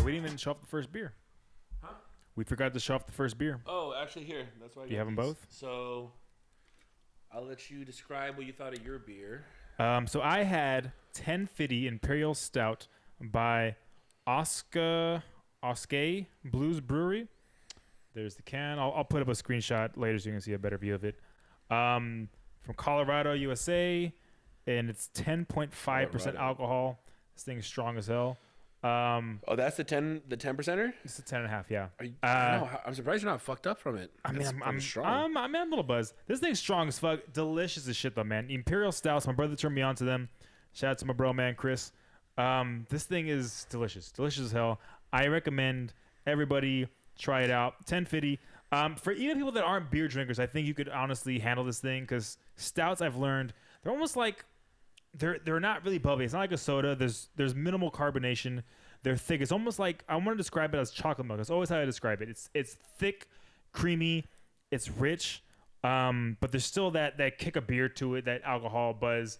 We didn't even show off the first beer. Huh? We forgot to show off the first beer. Oh, actually, here. That's why. Do you have them both? So, I'll let you describe what you thought of your beer. So I had 1050 Imperial Stout by Oskay Blues Brewery. There's the can. I'll put up a screenshot later so you can see a better view of it. From Colorado, USA, and it's 10.5% alcohol. This thing is strong as hell. That's the 10%er? It's a 10.5, yeah. I'm surprised you're not fucked up from it. I'm strong. I'm a little buzzed. This thing's strong as fuck. Delicious as shit though, man. Imperial Stouts. My brother turned me on to them. Shout out to my bro, man, Chris. This thing is delicious. Delicious as hell. I recommend everybody try it out. 1050. For even people that aren't beer drinkers, I think you could honestly handle this thing because stouts, I've learned, they're almost like they're not really bubbly. It's not like a soda. There's minimal carbonation. They're thick. It's almost like I want to describe it as chocolate milk. That's always how I describe it. It's thick, creamy, it's rich, but there's still that kick of beer to it, that alcohol buzz.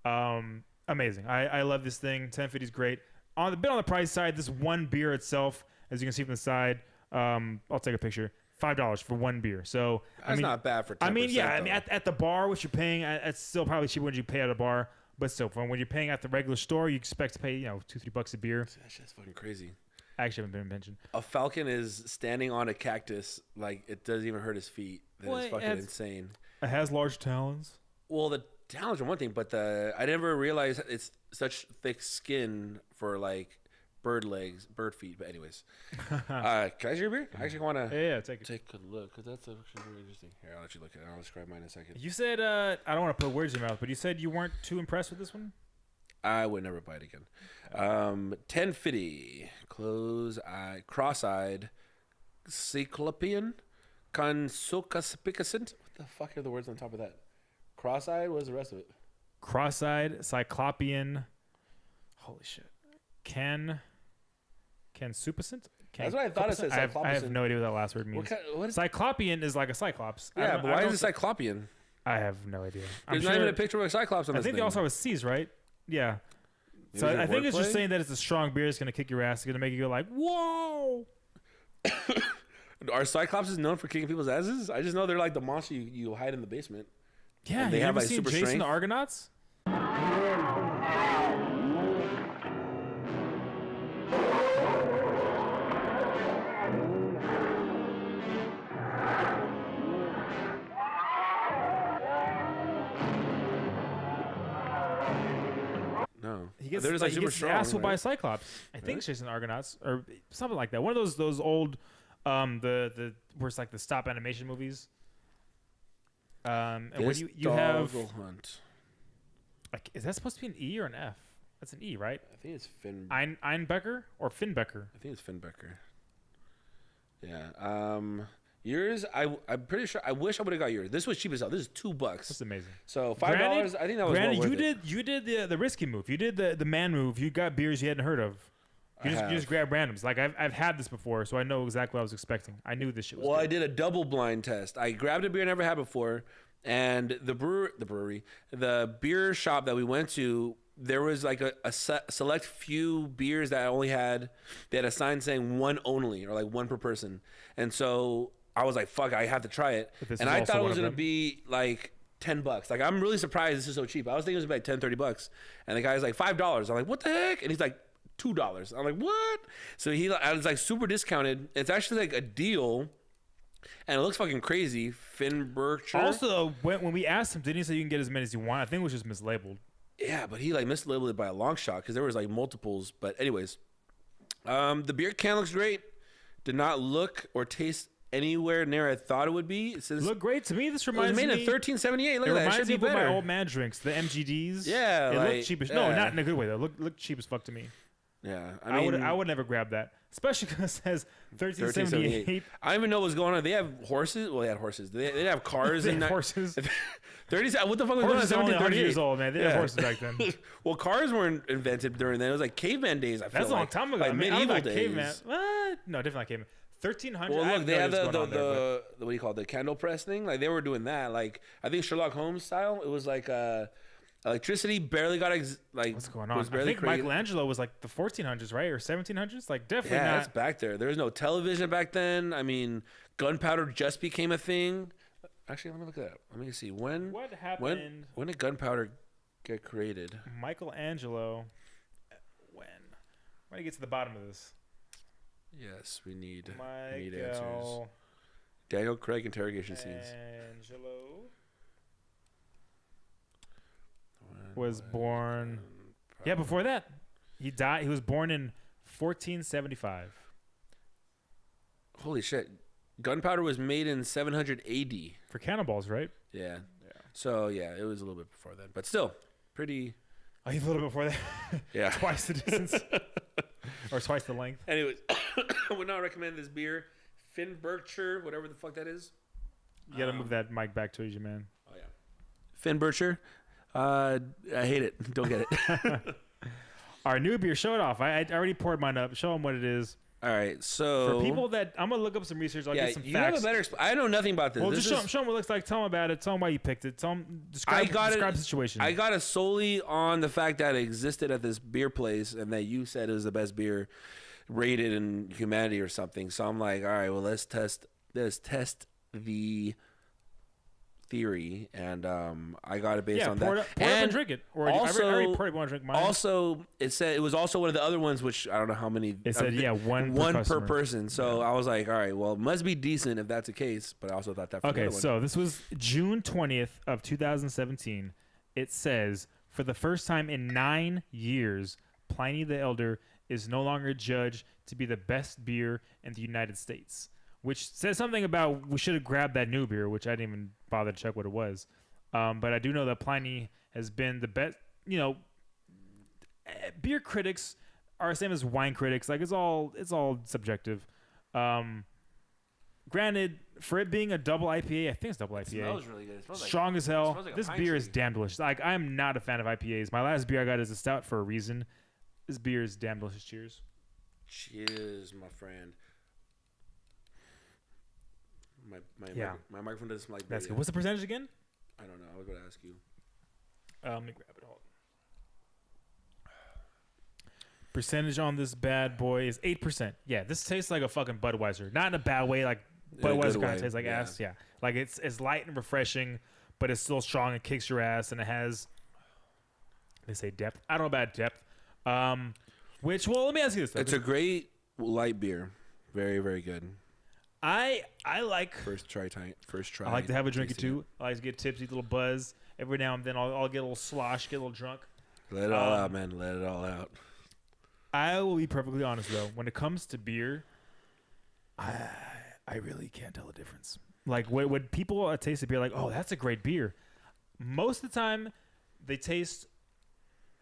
Amazing. I love this thing. 1050 is great. On the price side, this one beer itself, as you can see from the side, I'll take a picture. $5 for one beer. So that's not bad for 10%. At the bar, what you're paying, it's still probably cheaper when you pay at a bar. But still, when you're paying at the regular store, you expect to pay $2-3 a beer. That shit's fucking crazy. I actually haven't been mentioned. A falcon is standing on a cactus like it doesn't even hurt his feet. It's fucking insane. It has large talons. Well, the talons are one thing, but I never realized it's such thick skin for like bird feet. But anyways, can I see your beer? I actually want to take a look because that's actually very interesting. Here, I'll let you look at it. I'll describe mine in a second. You said I don't want to put words in your mouth, but you said you weren't too impressed with this one. I would never buy it again. 1050 cross-eyed cyclopean consucaspicacent. What the fuck are the words on top of that? Cross-eyed. What's the rest of it? Cross-eyed cyclopean. Holy shit. Cansupicent? That's what I thought it said. I have no idea what that last word means. Cyclopean is like a cyclops. Yeah, but why is it cyclopean? I have no idea. There's not even a picture of a cyclops on this thing. I think they also have C's, right? Yeah. So I think it's just saying that it's a strong beer. It's going to kick your ass. It's going to make you go like, whoa. Are cyclopses known for kicking people's asses? I just know they're like the monster you hide in the basement. Yeah. And they have like super Jason strength. The Argonauts? No, he gets super strong. Asshole by a cyclops. I think Jason the Argonauts or something like that. One of those old, the where it's like the stop animation movies. And when you have hunt. Like, is that supposed to be an E or an F? That's an E, right? I think it's Finn. Einbecker or Finnbecker? I think it's Finnbecker. Yeah. Yours, I'm pretty sure. I wish I would have got yours. This was cheap as hell. This is $2. That's amazing. So $5. I think that was well worth it. You did the risky move. You did the man move. You got beers you hadn't heard of. You just grab randoms. Like I've had this before, so I know exactly what I was expecting. I knew this shit was good. I did a double blind test. I grabbed a beer I never had before, and the beer shop that we went to, there was like a select few beers that they had a sign saying one only, or like one per person. And so I was like, fuck, I have to try it. And I thought it was going to be like $10. Like, I'm really surprised this is so cheap. I was thinking it was like $10-$30. And the guy's like, $5. I'm like, what the heck? And he's like, $2. I'm like, what? So I was like super discounted. It's actually like a deal. And it looks fucking crazy. Finnberger. Also, when we asked him, didn't he say you can get as many as you want? I think it was just mislabeled. Yeah, but he like mislabeled it by a long shot because there was like multiples. But anyways, the beer can looks great. Did not look or taste anywhere near I thought it would be. It says, look great to me. This reminds me. It was made in 1378. Look at that. It reminds me of my old man drinks, the MGDs. Yeah, it looked cheap as no, not in a good way though. Look cheap as fuck to me. Yeah, I would never grab that, especially because it says 1378. I don't even know what's going on. They have horses. Well, they had horses. They didn't have cars. They had horses. 30. What the fuck was horses going on? 100 years old, man. They had horses back then. Well, cars weren't invented during then. It was like caveman days. I feel that's a long time ago. Like medieval days. Caveman. What? No, different like caveman. 1300. Well, look, they had the what do you call it? The candle press thing. Like they were doing that. Like I think Sherlock Holmes style. It was like Electricity barely got What's going on? Was I barely think created. Michelangelo was like the 1400s, right, or 1700s? Like definitely Yeah, not. that's back there. There was no television back then. I mean, gunpowder just became a thing. Actually, let me look that up. Let me see when. What happened? When did gunpowder get created? Michelangelo. When? We're gonna get to the bottom of this. Yes, we need answers. Michael Daniel Craig interrogation scenes. Angelo was born. Yeah, before that, he died. He was born in 1475. Holy shit! Gunpowder was made in 700 AD. For cannonballs, right? Yeah. So yeah, it was a little bit before then, but still pretty. Oh, he's a little bit before that. Yeah. Twice the distance, or twice the length. Anyways, I would not recommend this beer. Finbercher, whatever the fuck that is. You gotta move that mic back to you, man. Oh yeah. Finbercher. I hate it. Don't get it. Our new beer, show it off. I already poured mine up. Show them what it is. All right, so For people that I'm gonna look up some research, I'll get some you facts. have a better. I know nothing about this. Well, This just show them what it looks like. Tell them about it. Tell them why you picked it. Tell them describe the situation. I got it solely on the fact that it existed at this beer place and that you said it was the best beer rated in humanity or something. So I'm like, all right, well, let's test the theory, and I got it based on pour that. it up and drink it. Or also, I already poured it. Want to drink mine? Also, it said it was also one of the other ones, which I don't know how many. It said one per person. So I was like, all right, well, it must be decent if that's the case. But I also thought that. For Okay, so this was June 20th of 2017. It says, for the first time in 9 years, Pliny the Elder is no longer judged to be the best beer in the United States, which says something about we should have grabbed that new beer, which I didn't even bother to check what it was. But I do know that Pliny has been the best. You know, beer critics are the same as wine critics. Like it's all subjective. Granted, for it being a double IPA, I think it's double IPA. It smells really good. It smells Strong as hell. like This pine beer tree. is damn delicious. Like I'm not a fan of IPAs. My last beer I got is a stout for a reason. This beer is damn delicious. Cheers. Cheers, my friend. My microphone doesn't like That's beer. good. What's the percentage again? I don't know. I was going to ask you. Let me grab it. Hold on. Percentage on this bad boy is 8%. Yeah, this tastes like a fucking Budweiser. Not in a bad way. Like Budweiser kind of tastes like ass. Yeah, like it's light and refreshing, but it's still strong and kicks your ass, and it has. They say depth. I don't know about depth. Which, well, let me ask you this. Though. It's a great light beer. Very, very good. I like. First try. I like to have a drink or two. I like to get tipsy, a little buzz. Every now and then I'll get a little slosh, get a little drunk. Let it all out, man. Let it all out. I will be perfectly honest, though. When it comes to beer, I really can't tell the difference. Like, when people taste a beer like, oh, that's a great beer, most of the time, they taste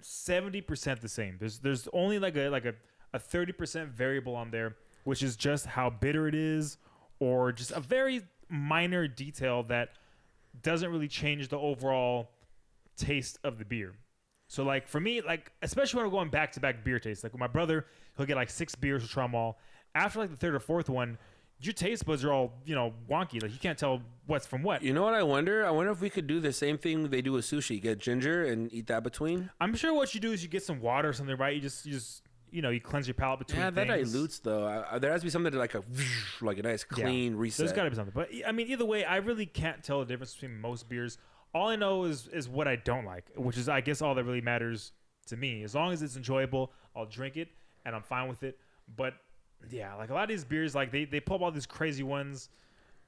70% the same. There's only like a 30% variable on there, which is just how bitter it is, or just a very minor detail that doesn't really change the overall taste of the beer. So, like, for me, like, especially when I'm going back-to-back beer tastes, like with my brother, he'll get like 6 beers to try them all. After like the third or fourth one, your taste buds are all, wonky. Like, you can't tell what's from what. You know what I wonder? I wonder if we could do the same thing they do with sushi. Get ginger and eat that between. I'm sure what you do is you get some water or something, right? You just you cleanse your palate between things. Yeah, that dilutes, though. There has to be something to like a nice, clean reset. There's got to be something. But, I mean, either way, I really can't tell the difference between most beers. All I know is what I don't like, which is, I guess, all that really matters to me. As long as it's enjoyable, I'll drink it, and I'm fine with it. But, yeah, like, a lot of these beers, like, they pull up all these crazy ones,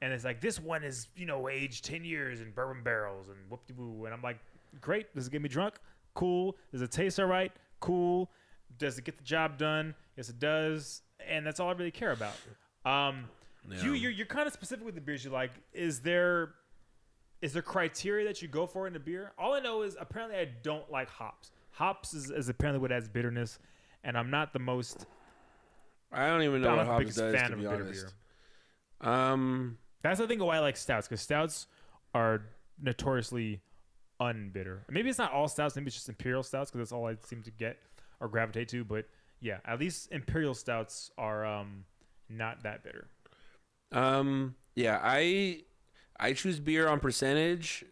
and it's like, this one is, aged 10 years in bourbon barrels, and whoop-de-woo. And I'm like, great. Does it get me drunk? Cool. Does it taste all right? Cool. Does it get the job done? Yes, it does. And that's all I really care about. You're kind of specific with the beers you like. Is there criteria that you go for in a beer? All I know is apparently I don't like hops. Hops is apparently what adds bitterness, and I'm not the most. I don't even know what hops does, fan to of be a bitter honest. Beer. That's the thing why I like stouts, because stouts are notoriously unbitter. Maybe it's not all stouts. Maybe it's just Imperial stouts, because that's all I seem to get or gravitate to. But yeah, at least Imperial stouts are not that bitter. Yeah, I choose beer on percentage.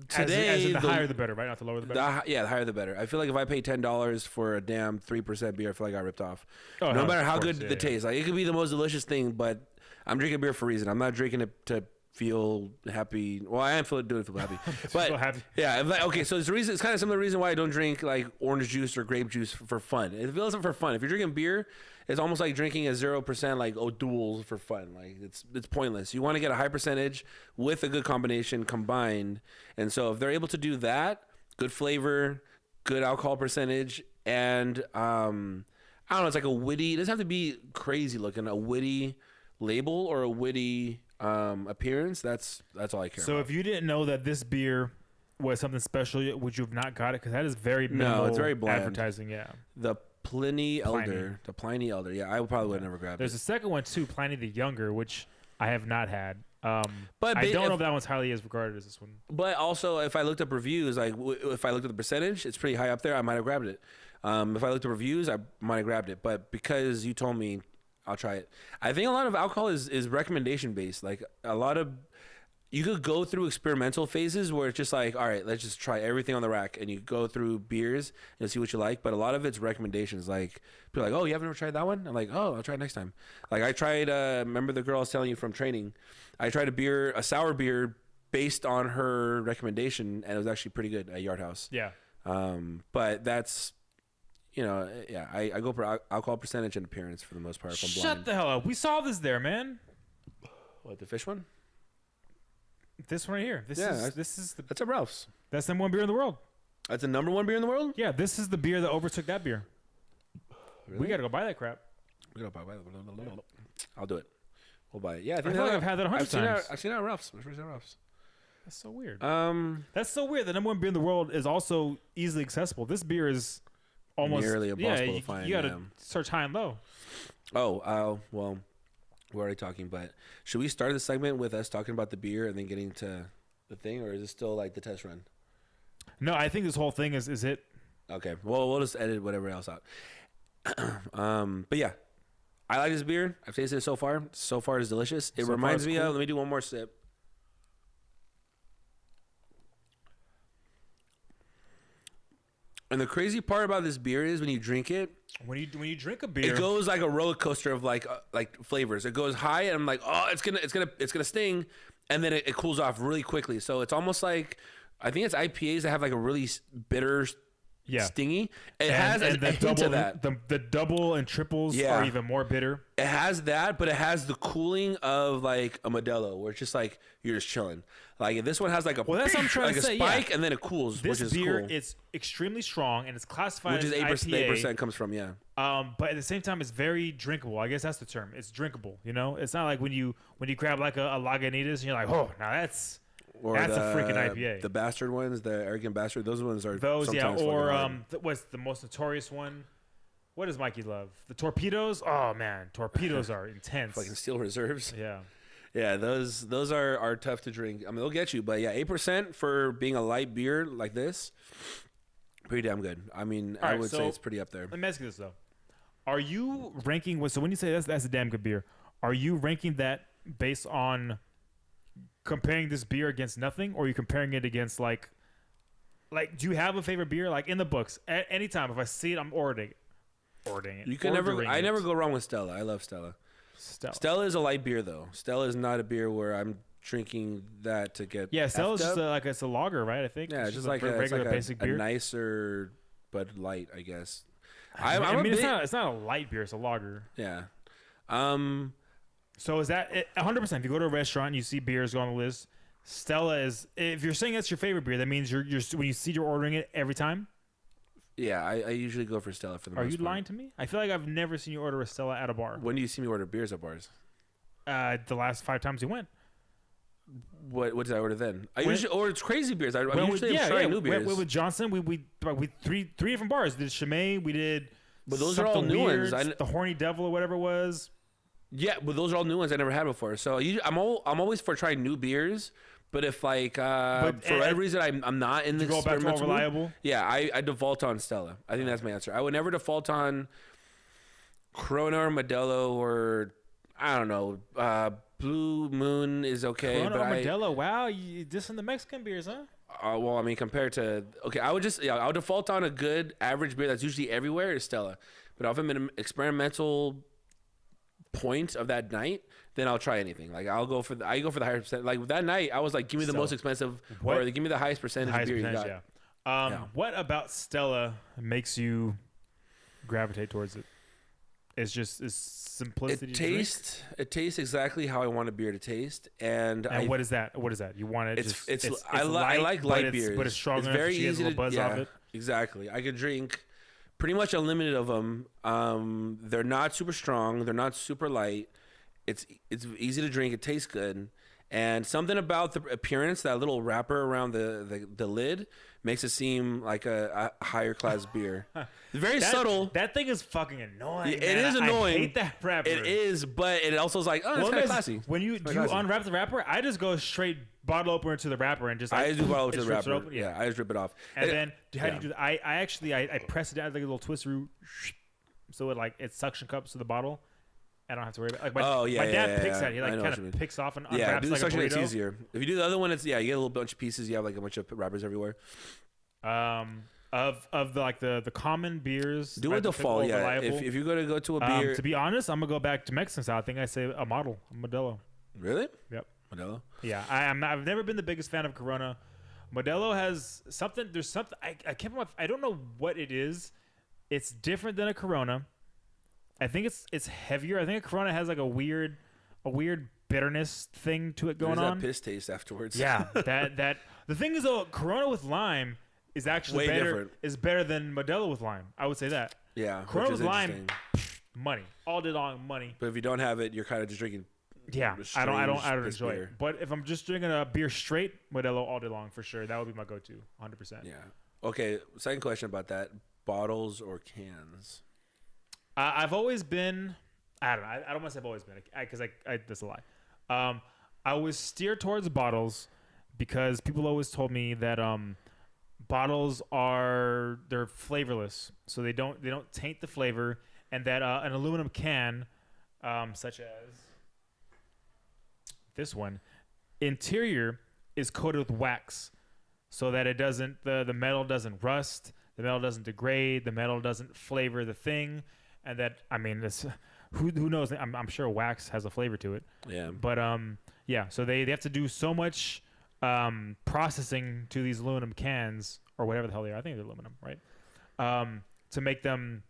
Today, as in the higher the better, right? Not the lower the better. the higher the better. I feel like if I pay $10 for a damn 3% beer, I feel like I got ripped off. Oh, no matter how course, good the taste, like it could be the most delicious thing, but I'm drinking beer for a reason. I'm not drinking it to feel happy. Well, I am doing it to feel happy, but happy. yeah. Okay, so it's the reason. It's kind of similar reason why I don't drink like orange juice or grape juice for fun. It feels for fun. If you're drinking beer, it's almost like drinking a 0% like O'Doul's for fun. Like it's pointless. You want to get a high percentage with a good combination combined. And so if they're able to do that, good flavor, good alcohol percentage, and I don't know, it's like a witty. It doesn't have to be crazy looking. A witty label or a witty appearance. That's all I care So about. if you didn't know that this beer was something special, would you have not got it? Because that is very minimal it's very bland. advertising. Yeah. The Pliny Elder. Yeah, I probably would never grab There's it. a second one too, Pliny the Younger, which I have not had. But I don't know if that one's highly as regarded as this one. But also, if I looked up reviews, like if I looked at the percentage, it's pretty high up there. I might have grabbed it. If I looked at reviews, I might have grabbed it. But because you told me, I'll try it. I think a lot of alcohol is recommendation based. Like a lot of, you could go through experimental phases where it's just like, all right, let's just try everything on the rack, and you go through beers and see what you like. But a lot of it's recommendations. Like people are like, oh, you haven't ever tried that one? I'm like, oh, I'll try it next time. Like I tried. Remember the girl I was telling you from training? I tried a sour beer based on her recommendation, and it was actually pretty good at Yard House. Yeah. But that's, yeah. I go for alcohol percentage and appearance for the most part. If I'm blind. Shut the hell up. We saw this there, man. What, the fish one? This one right here. This is That's at Ralph's. that's the number one beer in the world. That's the number one beer in the world? Yeah, this is the beer that overtook that beer. Really? We gotta go buy that crap. I'll do it. We'll buy it. Yeah, I feel like I've had that 100 times. I've seen it at Ralph's. I've seen it at Ralph's. That's so weird. That's so weird. The number one beer in the world is also easily accessible. This beer is almost nearly impossible to find. You gotta search high and low. Oh, well, we're already talking, but should we start the segment with us talking about the beer and then getting to the thing, or is it still like the test run? No, I think this whole thing is it. Okay, well, we'll just edit whatever else out. But yeah, I like this beer. I've tasted it so far. So far, it's delicious. It reminds me of. Let me do one more sip. And the crazy part about this beer is when you drink it. When you drink a beer, it goes like a roller coaster of like flavors. It goes high, and I'm like, oh, it's gonna sting, and then it cools off really quickly. So it's almost like, I think it's IPAs that have like a really bitter, stingy. It has a hint of that. The double and triples are even more bitter. It has that, but it has the cooling of like a Modelo, where it's just like you're just chilling. Like this one has like a that's what I'm trying to say, spike, and then it cools, this which is beer, cool. It's extremely strong, and it's classified which is as 8% comes from, yeah. But at the same time, it's very drinkable. I guess that's the term. It's drinkable. It's not like when you grab like a Lagunitas and you're like, oh, now that's a freaking IPA. The bastard ones, the arrogant bastard, those ones are sometimes or what's the most notorious one? What does Mikey love? The torpedoes. Oh man, torpedoes are intense. Fucking steel reserves. Yeah. Yeah, those are tough to drink. I mean, they'll get you, but yeah, 8% for being a light beer like this, pretty damn good. I mean, I would say it's pretty up there. Let me ask you this though: are you ranking? So when you say that's a damn good beer, are you ranking that based on comparing this beer against nothing, or are you comparing it against like do you have a favorite beer like in the books? At any time, if I see it, I'm ordering it. You can never. I never go wrong with Stella. I love Stella. Stella is a light beer, though. Stella is not a beer where I'm drinking that to get. Yeah, Stella's just it's a lager, right? I think. Yeah, it's just like a regular basic beer. A nicer Bud Light, I guess. It's not a light beer; it's a lager. Yeah. So is that 100%? If you go to a restaurant and you see beers go on the list, Stella is. If you're saying that's your favorite beer, that means you're when you see you're ordering it every time. Yeah, I usually go for Stella for the most part. Are you lying to me? I feel like I've never seen you order a Stella at a bar. When do you see me order beers at bars? The last 5 times you went. What did I order then? I usually order crazy beers. I'm usually trying new beers. With Johnson, we three different bars. We did Chimay, we did. But those are all new ones. The Horny Devil or whatever it was. Yeah, but those are all new ones I never had before. So I'm always for trying new beers. But if for whatever reason I'm not in the experimental mood, reliable? Yeah, I default on Stella. I think that's my answer. I would never default on Corona or Modelo or I don't know. Blue Moon is okay. Corona or Modelo. Wow, you dissing the Mexican beers, huh? Well, I mean, compared to I would I'll default on a good average beer that's usually everywhere is Stella, but if I'm in an experimental point of that night, then I'll try anything. Like I go for the higher percent. Like that night, I was like, give me the most expensive, or give me the highest percentage of beer you got. Yeah. What about Stella makes you gravitate towards it? It's just simplicity. It tastes exactly how I want a beer to taste, and what is that? What is that? You want it? I like light beers, but it's strong enough. Very easy to buzz off it. Exactly. I could drink pretty much unlimited of them. They're not super strong. They're not super light. It's easy to drink. It tastes good, and something about the appearance, that little wrapper around the lid, makes it seem like a higher class beer. It's very subtle. That thing is fucking annoying. It is annoying. I hate that wrapper. It is, but it also is like, it's kind of classy. When you unwrap the wrapper, I just go straight bottle opener to the wrapper and just. I just do bottle to the wrapper. Open. Yeah, I just rip it off. And then how do you do that? I press it down like a little twister, so it suction cups to the bottle. I don't have to worry about. Like my dad picks that. He kind of picks off and unwraps do the like a burrito. It's easier. If you do the other one, it's you get a little bunch of pieces. You have like a bunch of wrappers everywhere. Of the common beers. Do a default. Yeah. If you're gonna go to a beer, to be honest, I'm gonna go back to Mexican style. I think I say a Modelo. Really? Yep. Modelo. Yeah, I've never been the biggest fan of Corona. Modelo has something. There's something I can't remember. I don't know what it is. It's different than a Corona. I think it's heavier. I think a Corona has like a weird bitterness thing to it going on. That piss taste afterwards. Yeah, that the thing is though, Corona with lime is actually better than Modelo with lime. I would say that. Yeah, Corona with lime, money all day long, money. But if you don't have it, you're kind of just drinking. Yeah, I don't enjoy it. But if I'm just drinking a beer straight, Modelo all day long for sure. That would be my go-to, 100%. Yeah. Okay. Second question about that: bottles or cans? I've always been. I don't know. I don't want to say I've always been because that's a lie. I always steer towards bottles because people always told me that bottles they're flavorless, so they don't taint the flavor, and that an aluminum can, such as this one, interior is coated with wax, so that the metal doesn't rust, the metal doesn't degrade, the metal doesn't flavor the thing, and that this. Who knows? I'm sure wax has a flavor to it. Yeah. But so they have to do so much processing to these aluminum cans or whatever the hell they are. I think they're aluminum, right? To make them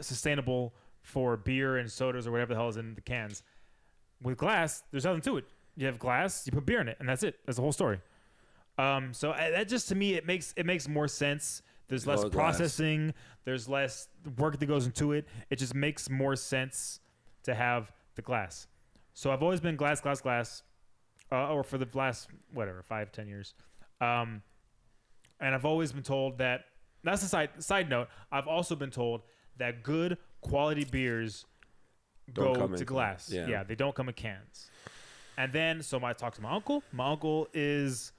sustainable for beer and sodas or whatever the hell is in the cans. With glass, there's nothing to it. You have glass, you put beer in it, and that's it. That's the whole story. So that just to me it makes more sense. There's less processing. There's less work that goes into it. It just makes more sense to have the glass. So I've always been glass, or for the last 5-10 years. And I've always been told that. That's a side note. I've also been told that good quality beers go to glass. Yeah, they don't come in cans. And then I talked to my uncle. My uncle is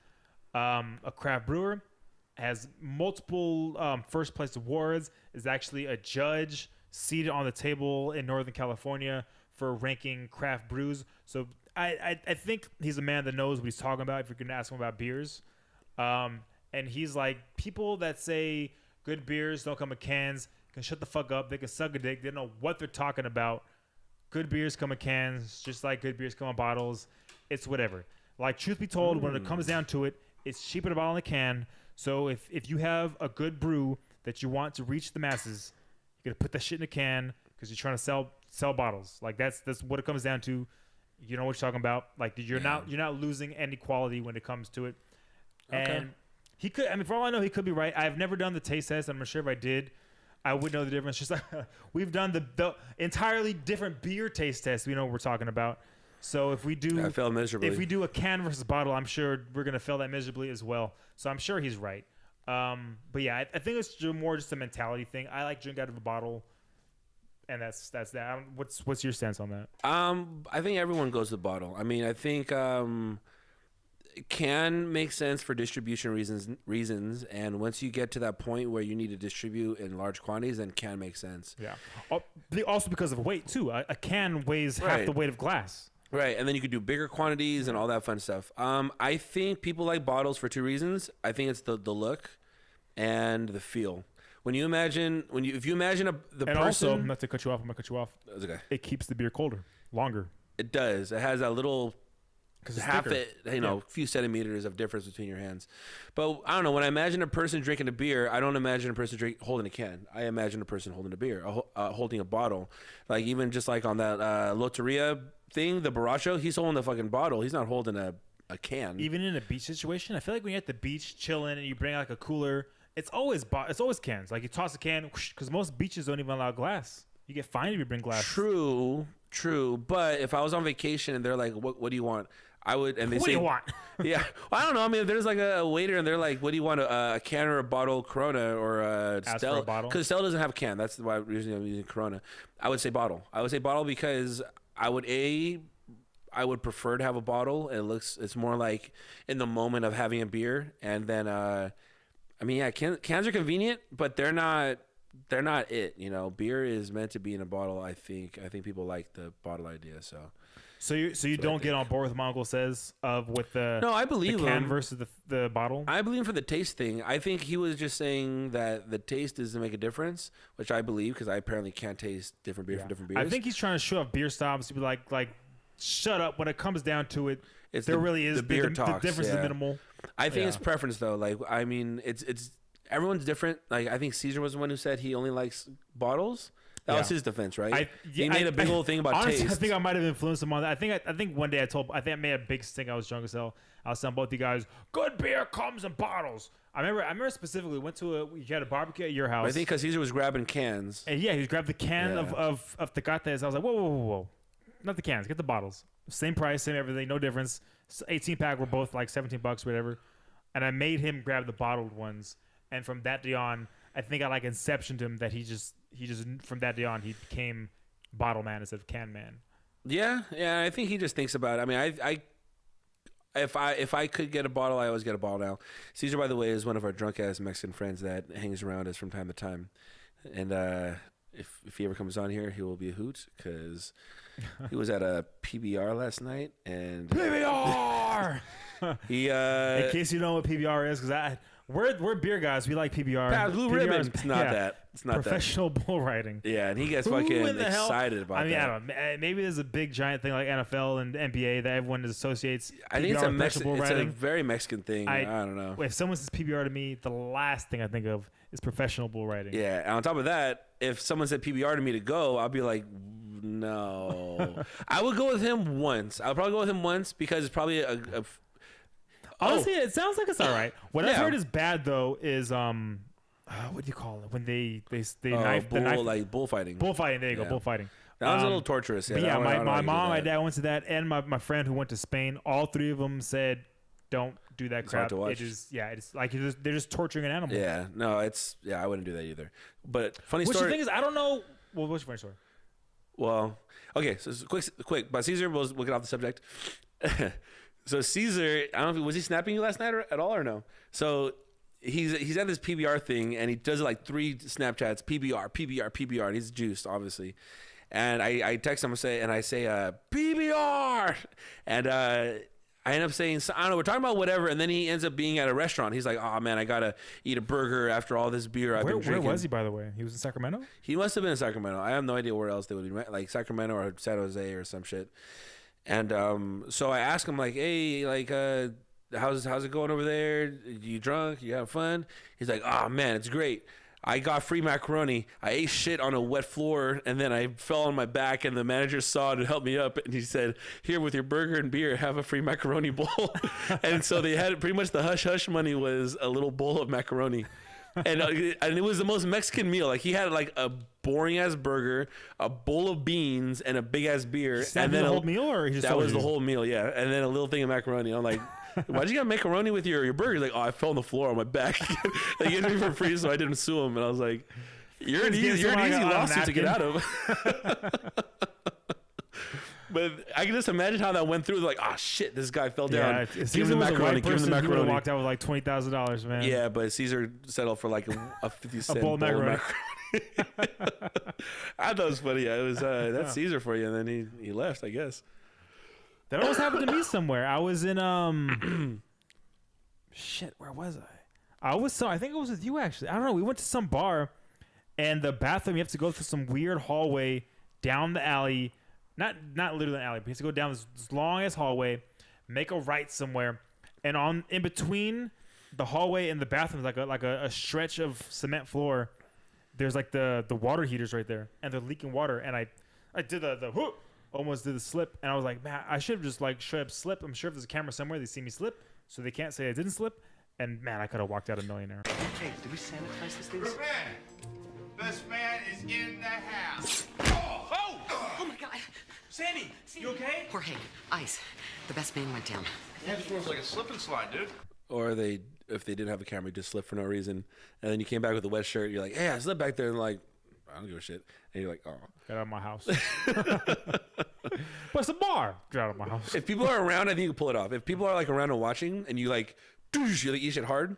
a craft brewer. Has multiple first place awards, is actually a judge seated on the table in Northern California for ranking craft brews. So I think he's a man that knows what he's talking about if you're going to ask him about beers. And he's like, people that say good beers don't come in cans can shut the fuck up. They can suck a dick. They don't know what they're talking about. Good beers come in cans, just like good beers come in bottles. It's whatever. Like, truth be told, when it comes down to it, it's cheaper to bottle in a can. So if you have a good brew that you want to reach the masses, you gotta put that shit in a can because you're trying to sell bottles. Like that's what it comes down to. You know what you're talking about. Like you're not losing any quality when it comes to it. Okay. And he could. For all I know, he could be right. I've never done the taste test. I'm not sure if I did. I would know the difference. Just like we've done the entirely different beer taste test. We know what we're talking about. So if we do, I failed miserably. If we do a can versus bottle, I'm sure we're gonna fail that miserably as well. So I'm sure he's right. But yeah, I think it's more just a mentality thing. I like drink out of a bottle, and that's that. What's your stance on that? I think everyone goes to the bottle. I mean, I think it can make sense for distribution reasons, and once you get to that point where you need to distribute in large quantities, then can make sense. Yeah. Also because of weight too. A can weighs half the weight of glass. Right, and then you could do bigger quantities and all that fun stuff. I think people like bottles for two reasons. I think it's the look and the feel. If you imagine the And person, also, not to cut you off, I'm gonna cut you off. that's okay. It keeps the beer colder, longer. It does. It has that little Because it's half thicker. it, a few centimeters of difference between your hands. But I don't know. When I imagine a person drinking a beer, I don't imagine a person holding a can. I imagine a person holding a beer, holding a bottle. Like even just like on that Loteria thing, the Borracho, he's holding the fucking bottle. He's not holding a can. Even in a beach situation, I feel like when you're at the beach chilling and you bring like a cooler, it's always cans. Like you toss a can because most beaches don't even allow glass. You get fined if you bring glass. True. But if I was on vacation and they're like, "What do you want?" I would, and they What say, do you want? "Yeah, well, I don't know." I mean, if there's like a waiter and they're like, "What do you want? A can or a bottle of Corona or a Ask for a Stella?" bottle? Because Stella doesn't have a can. That's why usually I'm using Corona. I would say bottle. Because I would prefer to have a bottle. It's more like in the moment of having a beer, and then cans are convenient, but they're not it. Beer is meant to be in a bottle. I think people like the bottle idea. So you don't get on board with what my uncle says with the No, I believe the can him. versus the bottle. I believe him for the taste thing. I think he was just saying that the taste doesn't make a difference, which I believe because I apparently can't taste different beer from different beers. I think he's trying to show up beer stops to be like shut up. When it comes down to it, It's there the- really is the beer the talks, difference is yeah. minimal. I think Yeah. it's preference though. Like I mean, it's everyone's different. Like I think Caesar was the one who said he only likes bottles. That was his defense, right? He made a big old thing about honestly, taste. I think I might have influenced him on that. I think one day I think I made a big stink. I was drunk as hell. I was telling both you guys, good beer comes in bottles. I remember specifically you had a barbecue at your house. I think because Caesar was grabbing cans. And he grabbed the can Yeah. of Tecates. I was like, whoa. Not the cans, get the bottles. Same price, same everything, no difference. 18 pack were both like $17, whatever. And I made him grab the bottled ones. And from that day on, I think I inceptioned him that he just from that day on he became bottle man instead of can man. Yeah. I think he just thinks about it. I mean, if I could get a bottle, I always get a bottle now. Caesar, by the way, is one of our drunk ass Mexican friends that hangs around us from time to time. And if he ever comes on here, he will be a hoot because he was at a PBR last night and PBR. he In case you know what PBR is, because we're beer guys. We like PBR. Pass blue PBR ribbon. is- It's not yeah, that. It's not professional bull riding. that. Yeah, and he gets Who fucking in the hell- excited about I mean, that. I don't know. Maybe there's a big giant thing like NFL and NBA that everyone associates. I think it's PBR a with professional bull it's a riding. very Mexican thing. I don't know. If someone says PBR to me, the last thing I think of is professional bull riding. Yeah, and on top of that, if someone said PBR to me to go, I'll be like, no. I would go with him once. I'll probably go with him once because it's probably a Honestly, it sounds like it's all right. What I've Yeah. heard is bad though is what do you call it when they knife bull, the knife like bullfighting. bullfighting? There you go, Yeah. bullfighting. That was a little torturous. But Yeah, yeah, I don't my like mom, my that. dad went to that, and my friend who went to Spain. All three of them said, "Don't do that It's hard crap." to watch. It's like they're just torturing an animal. Yeah, no, I wouldn't do that either. But funny Which the story. thing is, I don't know. Well, what's your funny story? Well, okay, so quick. But Caesar, we'll get off the subject. So Caesar, I don't know, was he snapping you last night at all or no? So he's at this PBR thing and he does like 3 Snapchats, PBR, and he's juiced, obviously. And I text him and I say PBR, and I end up saying, I don't know, we're talking about whatever, and then he ends up being at a restaurant. He's like, oh man, I gotta eat a burger after all this beer I've been drinking. Where was he, by the way? He was in Sacramento. He must have been in Sacramento. I have no idea where else they would be, like Sacramento or San Jose or some shit. And so I asked him like, hey, like, how's it going over there? You drunk? You having fun? He's like, oh man, it's great. I got free macaroni. I ate shit on a wet floor, and then I fell on my back, and the manager saw it and helped me up, and he said, here, with your burger and beer, have a free macaroni bowl. And so they had pretty much the hush-hush money was a little bowl of macaroni. And it was the most Mexican meal. Like, he had like a boring-ass burger, a bowl of beans, and a big-ass beer. And then the whole meal, or he just that told was you? the whole meal, yeah. And then a little thing of macaroni. I'm like, why'd you get macaroni with your burger? He's like, oh, I fell on the floor on my back. They gave it me for free, so I didn't sue him. And I was like, you're an easy lawsuit to get out of. But I can just imagine how that went through. Like, oh shit, this guy fell down. Yeah, if Give Caesar him the was a macaroni. white Give him person, the he would have macaroni. walked out with like $20,000, man. Yeah, but Caesar settled for like a 50-cent bowl of macaroni. I thought it was funny. Yeah, it was that's Caesar for you, and then he left, I guess. That almost happened to me somewhere. I was in shit. Where was I? I think it was with you actually. I don't know. We went to some bar, and the bathroom. You have to go through some weird hallway down the alley. Not literally an alley, but you have to go down this long ass hallway, make a right somewhere, and in between the hallway and the bathroom is like a stretch of cement floor. There's like the water heaters right there, and they're leaking water. And I did the whoop, almost did the slip, and I was like, man, I should have just like straight up slipped. I'm sure if there's a camera somewhere, they see me slip, so they can't say I didn't slip. And man, I could have walked out a millionaire. Hey, did we sanitize this thing? Best man is in the house. Oh my God. Sandy, you okay? Jorge, ice. The best man went down. Yeah, this one's like a slip and slide, dude. Or if they didn't have a camera, you just slipped for no reason, and then you came back with a wet shirt. You're like, hey, I slipped back there, and like, I don't give a shit. And you're like, oh, Get out of my house. But it's a bar. Get out of my house. if people are around, I think you can pull it off. If people are like around and watching, and you like, you like eat shit hard,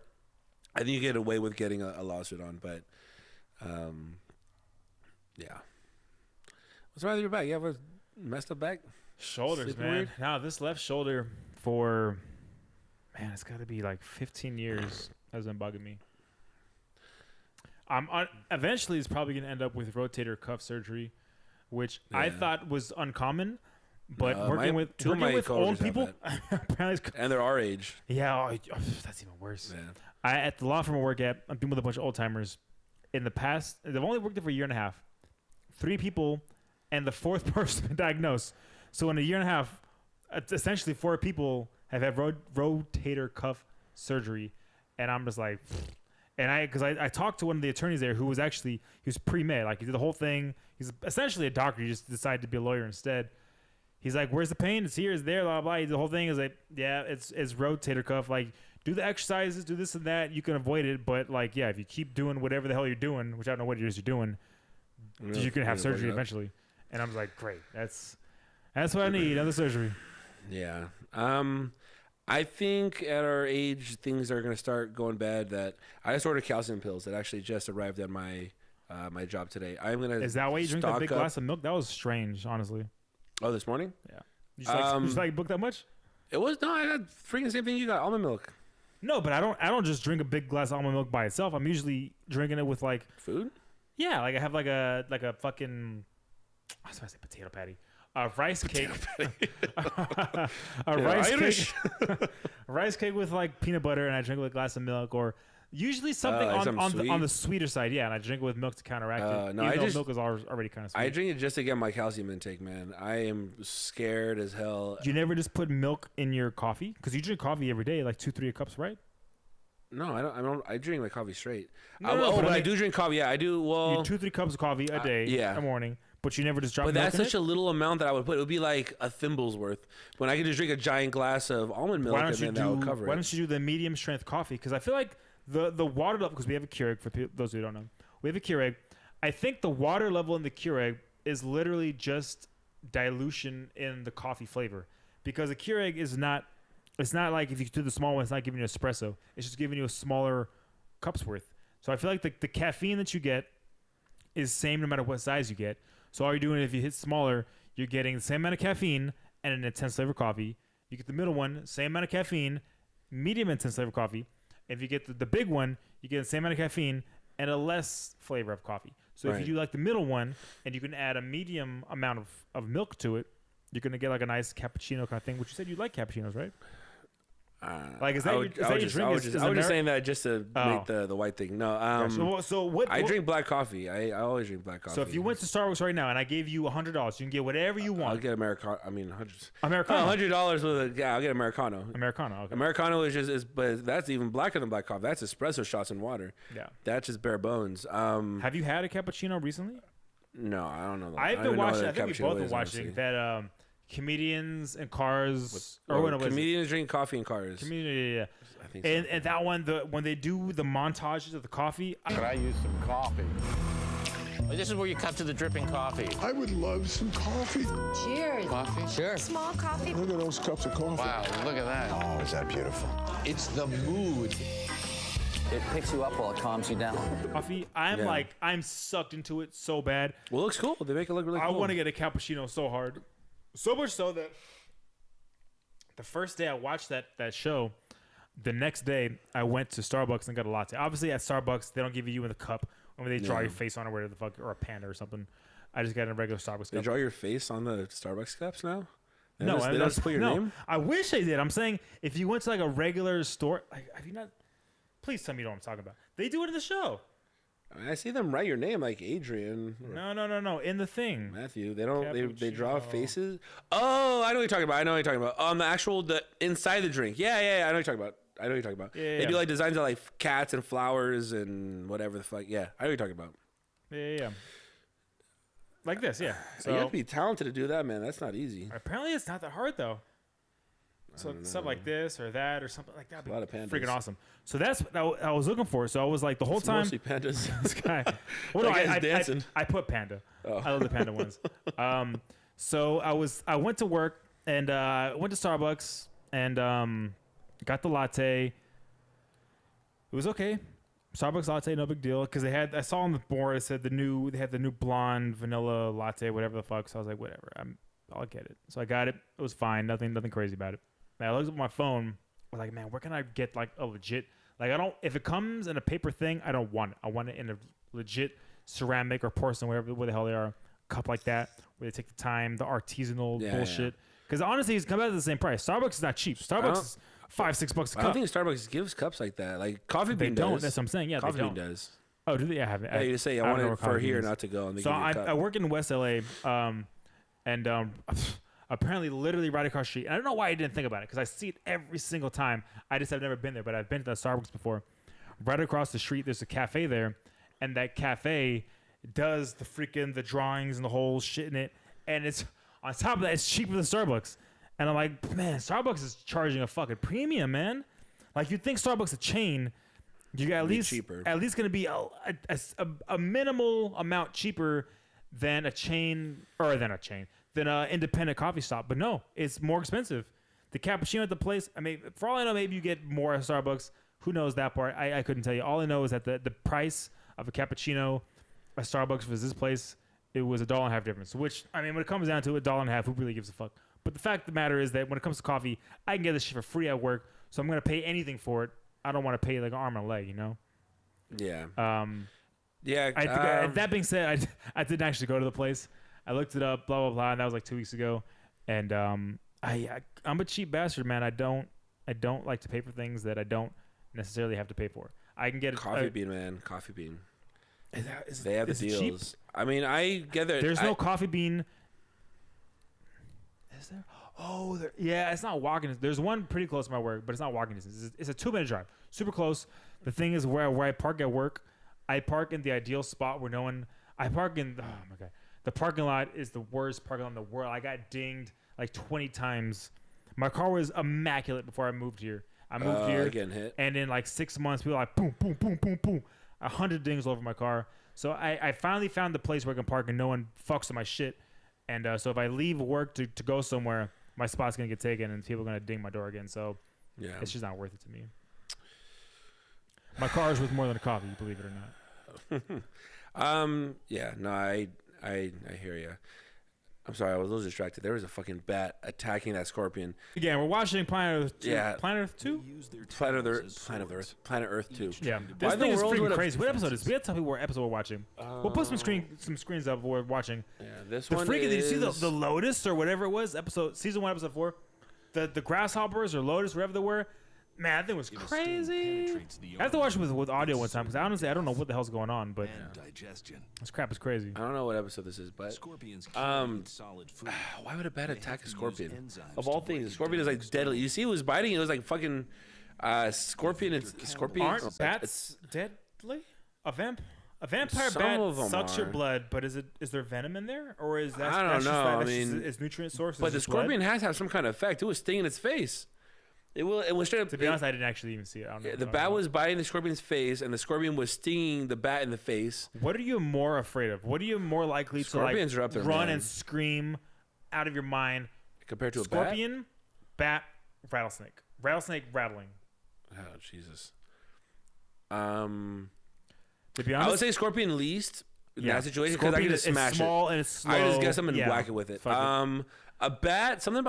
I think you get away with getting a lawsuit on. But, yeah. What's wrong with your back? You have a messed up back? Shoulders, Sleeping man. weird? Now this left shoulder for, man, it's got to be like 15 years has been bugging me. Eventually, it's probably gonna end up with rotator cuff surgery, which I thought was uncommon. But working with old people, apparently And they're our age. yeah, that's even worse. Yeah. At the law firm I work at, I've been with a bunch of old timers. In the past, they've only worked there for a year and a half. 3 people, and the 4th person been diagnosed. So in a year and a half, essentially 4 people have had rotator cuff surgery, and I'm just like, and because I talked to one of the attorneys there who was he was pre-med, like he did the whole thing. He's essentially a doctor. He just decided to be a lawyer instead. He's like, where's the pain? It's here, it's there, blah, blah. The whole thing is like, yeah, it's rotator cuff. Like, do the exercises, do this and that. You can avoid it. But, like, yeah, if you keep doing whatever the hell you're doing, which I don't know what it is you're doing, you can have surgery eventually. And I'm like, great. That's what I need, another surgery. Yeah. I think at our age, things are going to start going bad. That I just ordered calcium pills that actually just arrived at my my job today. I'm going to Is that why you drink that big glass of milk? That was strange, honestly. Oh, this morning? Yeah. You just like book that much? It was no. I got freaking same thing you got. Almond milk. No, but I don't just drink a big glass of almond milk by itself. I'm usually drinking it with like Food? yeah, like I have like a fucking I was about to say potato patty. A rice cake. a rice cake with like peanut butter, and I drink it with a glass of milk, or usually something on the sweeter side. Yeah, and I drink it with milk to counteract it. No, even though milk is already kind of sweet. I drink it just to get my calcium intake, man. I am scared as hell. You never just put milk in your coffee? Because you drink coffee every day, like 2-3 cups, right? No, I don't. I drink my coffee straight. No, but I do drink coffee. Yeah, I do. Well, you 2-3 cups of coffee a day, yeah. in the morning. But you never just drop but milk that's in such it? a little amount that I would put. It would be like a thimble's worth. When I could just drink a giant glass of almond milk, and then that would cover it. Why don't you do the medium strength coffee? Because I feel like the water level, because we have a Keurig, for those who don't know, we have a Keurig. I think the water level in the Keurig is literally just dilution in the coffee flavor. Because a Keurig is not, it's not like if you do the small one, it's not giving you espresso. It's just giving you a smaller cup's worth. So I feel like the caffeine that you get is same no matter what size you get. So all you're doing, if you hit smaller, you're getting the same amount of caffeine and an intense flavor coffee. You get the middle one, same amount of caffeine, medium intense flavor coffee. If you get the big one, you get the same amount of caffeine and a less flavor of coffee. So if you do like the middle one and you can add a medium amount of milk to it, you're going to get like a nice cappuccino kind of thing, which you said you like cappuccinos, right? Like, is that your drink? I was just saying that just to make the white thing. No. So what? I drink black coffee. I always drink black coffee. So if you went to Starbucks right now and I gave you $100, you can get whatever you want. I'll get Americano. I mean, Americano. $100 with I'll get Americano. Americano. Okay. Americano but that's even blacker than black coffee. That's espresso shots in water. Yeah. That's just bare bones. Have you had a cappuccino recently? No, I don't know. I've been watching. I think we both been watching that. Comedians and Cars. Comedians drink coffee in cars. Yeah. I think so. And that one, when they do the montages of the coffee. Could I use some coffee? This is where you cut to the dripping coffee. I would love some coffee. Cheers. Coffee? Sure. Small coffee. Look at those cups of coffee. Wow, look at that. Oh, is that beautiful? It's the mood. It picks you up while it calms you down. Coffee, I'm sucked into it so bad. Well, it looks cool. They make it look really cool. I want to get a cappuccino so hard. So much so that The first day I watched that show, the next day I went to Starbucks and got a latte. Obviously at Starbucks they don't give you in the cup when they draw your face on or whatever the fuck, or a panda or something. I just got in a regular Starbucks They cup. draw your face on the Starbucks cups now? They No, don't just put your name? I wish they did. I'm saying if you went to like a regular store, like, have you not? Please tell me you know what I'm talking about. They do it in the show. I mean, I see them write your name like Adrian or No. In the thing. Matthew. They don't. They draw Cappuccino. faces. Oh, I know what you're talking about. I know what you're talking about. On the inside the drink. Yeah. I know what you're talking about. Yeah, They do like designs of like cats and flowers and whatever the fuck. Yeah, I know what you're talking about. Yeah. Like this, yeah. So you have to be talented to do that, man. That's not easy. Apparently it's not that hard though. So stuff like this or that or something like that. A lot of pandas. Freaking awesome. So that's what I was looking for. So I was like the whole time. Mostly pandas. This guy. Well, That no, guy's dancing. I put panda. Oh. I love the panda ones. So I went to work and went to Starbucks and got the latte. It was okay. Starbucks latte, no big deal. Because I saw on the board it said they had the new blonde vanilla latte, whatever the fuck. So I was like, whatever, I'll get it. So I got it. It was fine. Nothing crazy about it. Man, I looked at my phone. I was like, man, where can I get like a legit? Like if it comes in a paper thing, I don't want it. I want it in a legit ceramic or porcelain, whatever the hell they are, cup like that, where they take the time, the artisanal bullshit. Because honestly, it's come out at the same price. Starbucks is not cheap. Starbucks is $5-6 a cup. I don't think Starbucks gives cups like that. Like Coffee Bean don't. does. That's what I'm saying. Yeah, Coffee they don't. Bean does. Oh, do they? I haven't. Yeah, you just say I want it for here, not to go. And they So give you a cup. I work in West LA, and apparently literally right across the street. And I don't know why I didn't think about it because I see it every single time. I just have never been there, but I've been to the Starbucks before. Right across the street, there's a cafe there, and that cafe does the drawings and the whole shit in it. And it's on top of that, it's cheaper than Starbucks. And I'm like, man, Starbucks is charging a fucking premium, man. Like you'd think Starbucks a chain, you got at least going to be a minimal amount cheaper than a chain than an independent coffee shop. But no, it's more expensive. The cappuccino at the place, I mean, for all I know, maybe you get more at Starbucks. Who knows that part? I couldn't tell you. All I know is that the price of a cappuccino at Starbucks versus this place, it was $1.50 difference. Which, I mean, when it comes down to $1.50, who really gives a fuck? But the fact of the matter is that when it comes to coffee, I can get this shit for free at work, so I'm going to pay anything for it. I don't want to pay like an arm and a leg, you know? Yeah. That being said, I didn't actually go to the place. I looked it up, blah, blah, blah, and that was like 2 weeks ago. And I'm a cheap bastard, man. I don't like to pay for things that I don't necessarily have to pay for. I can get Coffee Bean, man. Coffee Bean. They have the deals. Cheap? I mean, I get that. There's no Coffee Bean. Is there? Oh, yeah, it's not walking. There's one pretty close to my work, but it's not walking distance. It's a 2-minute drive, super close. The thing is, where I park at work, I park in the ideal spot where no one. I park in. Oh my god, the parking lot is the worst parking lot in the world. I got dinged like 20 times. My car was immaculate before I moved here. I moved here, getting hit. And in like 6 months, people were like boom, boom, boom, boom, boom, 100 dings all over my car. So I finally found the place where I can park and no one fucks with my shit. And so if I leave work to go somewhere, my spot's gonna get taken and people are gonna ding my door again. So yeah, it's just not worth it to me. My car is worth more than a coffee, believe it or not. Yeah, no, I hear you. I'm sorry, I was a little distracted. There was a fucking bat attacking that scorpion. Again, we're watching Planet Earth 2. Yeah. Planet Earth 2? Planet Earth 2. Yeah. Why This the thing is world freaking would have- crazy. What episode is this? We have to tell people what episode we're watching. We'll put some screens up we're watching. Yeah, this The one freaking, is... did you see the Lotus or whatever it was? Season 1, episode 4? The grasshoppers or Lotus, whatever they were. Man, that thing was crazy. I have to watch it with audio one time because honestly, I don't know what the hell's going on, but this crap is crazy. I don't know what episode this is, but why would a bat attack a scorpion? Of all things, a scorpion is like deadly. You see, it was biting. It was like fucking scorpion. Aren't bats deadly? A vampire Some bat of 'em sucks your are. blood, but is there venom in there, or is that? I don't know. I mean, its nutrient source. But is the just blood? scorpion has to have some kind of effect. It was stinging its face. It was straight up. To be honest, I didn't actually even see it. I don't know what The you're bat talking was biting the scorpion's face, and the scorpion was stinging the bat in the face. about. What are you more afraid of? What are you more likely to Scorpions are up there, run man. and scream out of your mind? Compared to a Scorpion, bat, rattlesnake. Rattlesnake rattling. bat? Oh, Jesus. To be honest, I would say scorpion least in that situation because I Scorpion can just is smash small it. and it's slow. I just get something and Yeah. whack it with it. Fuck A bat, something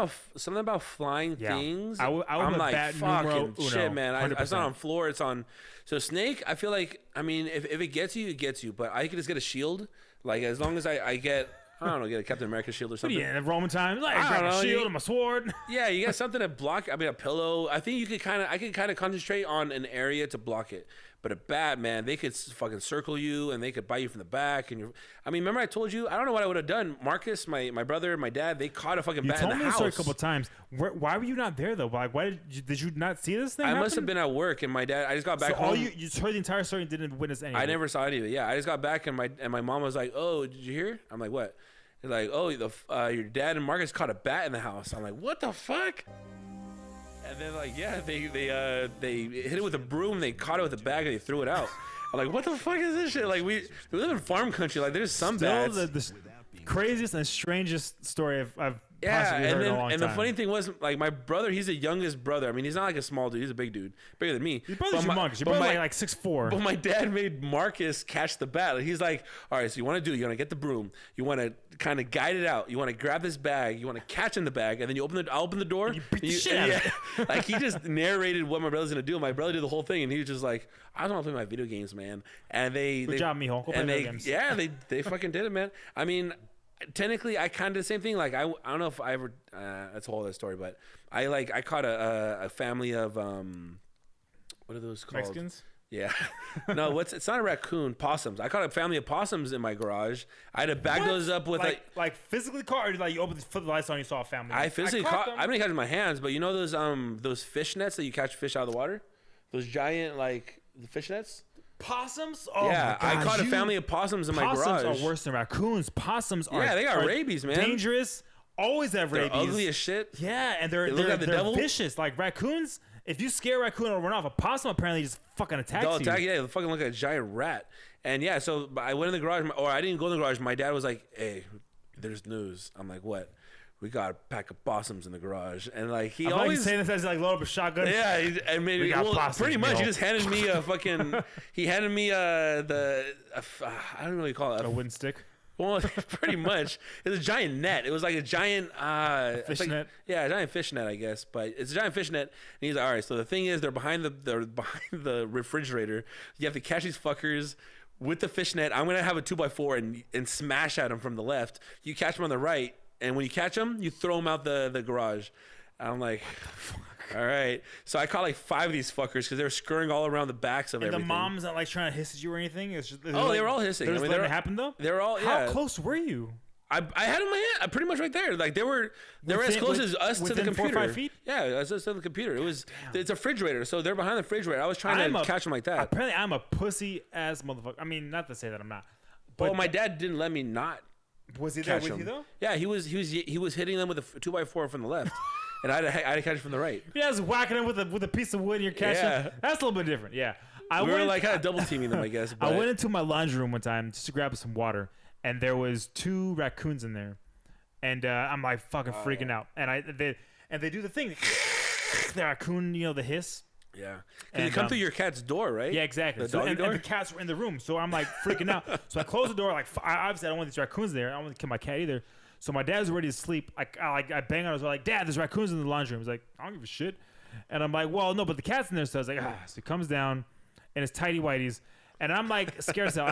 about flying things. I would I'm put like, bat fucking numero uno, shit, man. It's not 100%. on floor. It's on. So snake, I feel like, I mean, if it gets you, it gets you. But I could just get a shield. Like as long as I get, I don't know, get a Captain America shield or something. Yeah, in Roman times, like I grab don't a know, shield you- and my sword. Yeah, you got something to block. I mean, a pillow. I think I could kind of concentrate on an area to block it. But a bat, man, they could fucking circle you and they could bite you from the back. And I mean, remember I told you, I don't know what I would have done. Marcus, my brother, my dad, they caught a fucking You bat in told the me this house. story a couple of times. Why were you not there though? Like, why did you not see this thing? I must happen? have been at work, and my dad. I just got back So home. all you just heard the entire story and didn't witness any. I of it. never saw any of it. Yeah, I just got back, and my mom was like, "Oh, did you hear?" I'm like, "What?" They're like, "Oh, your dad and Marcus caught a bat in the house." I'm like, "What the fuck?" And then like, yeah, they hit it with a broom. They caught it with a bag and they threw it out. I'm like, what the fuck is this shit? Like we live in farm country. Like there's some Still bats. the craziest and strangest story I've Yeah, possibly heard in a long and time. the funny thing was, like, my brother, he's the youngest brother. I mean, he's not like a small dude. He's a big dude, bigger than me. Your brother's But humongous. Your but brother's like 6'4". But my dad made Marcus catch the bat. Like, he's like, all right, so you want to get the broom. You want to kind of guide it out. You want to grab this bag. You want to catch in the bag, and then I'll open the door. You beat the shit and out of it. Like, he just narrated what my brother's going to do. My brother did the whole thing, and he was just like, I don't want to play my video games, man. And Good job, mijo. Go play and video games. Yeah, they fucking did it, man. I mean, technically, I kind of the same thing. Like, I don't know if I ever, that's a whole other story, but I caught a family of, what are those called? Mexicans? Yeah. No, it's not a raccoon, possums. I caught a family of possums in my garage. I had to bag those up with like physically caught, or like you opened flip the lights on, and you saw a family. I physically caught caught, them. I didn't catch it in my hands, but you know those fish nets that you catch fish out of the water? Those giant, like, the fish nets? Possums? Oh Yeah, my I gosh, caught a family of possums in my garage. Possums are worse than raccoons. Possums are Yeah, they got are rabies, man. Dangerous. Always have They're rabies. ugly as shit. Yeah, and they're look like the devil? vicious. Like raccoons, if you scare a raccoon or run off, a possum apparently just fucking attacks They'll you. attack, yeah, they'll fucking look like a giant rat. And yeah, so I went in the garage, or I didn't go in the garage. My dad was like, hey, there's news. I'm like, what? We got a pack of possums in the garage. And like, he I'm always. like saying this as like load up a shotgun. Yeah, and maybe We got well, possums, pretty much. yo. He just handed me a fucking. He handed me I don't know what you call it. A wooden stick. Well, pretty much. It was a giant net. It was like a giant Fish like, net? Yeah, a giant fish net, I guess. But it's a giant fish net. And he's like, all right. So the thing is, they're behind the refrigerator. You have to catch these fuckers with the fish net. I'm gonna have a 2x4 and smash at them from the left. You catch them on the right, and when you catch them, you throw them out the garage. And I'm like, all right. So I caught like 5 of these fuckers because they were scurrying all around the backs of And everything. the mom's not like trying to hiss at you or anything. It's just, Oh, they were all hissing. They're just I mean, letting they it were- happen though. They're all yeah. How close were you? I had in my hand, pretty much right there. Like they were as Within- close as us to the within 4 or computer. 5 feet? Yeah, as us to the computer. It's a refrigerator, so they're behind the refrigerator. I was trying to catch them like that. Apparently, I'm a pussy ass motherfucker. I mean, not to say that I'm not. But Well, my dad didn't let me not was he there catch with them. you though? Yeah, he was hitting them with a 2x4 from the left, and I had to catch it from the right. Yeah, I was whacking him with a piece of wood and you're catching. Yeah. That's a little bit different. Yeah. We were like kind of double teaming them, I guess. But I went into my laundry room one time just to grab some water, and there was 2 raccoons in there, and I'm like fucking freaking out. And they do the thing, the raccoon, the hiss. yeah, because you And, come through your cat's door, right? Yeah, exactly. The So, doggy and door. the cats were in the room, so I'm like freaking out. So I close the door. Like obviously, I don't want these raccoons there. I don't want to kill my cat either. So my dad's ready to sleep. I bang on his door like, Dad, there's raccoons in the laundry room. He's like, I don't give a shit. And I'm like, well, no, but the cat's in there. So I was like, So he comes down, and it's tighty whities, and I'm like scared as hell.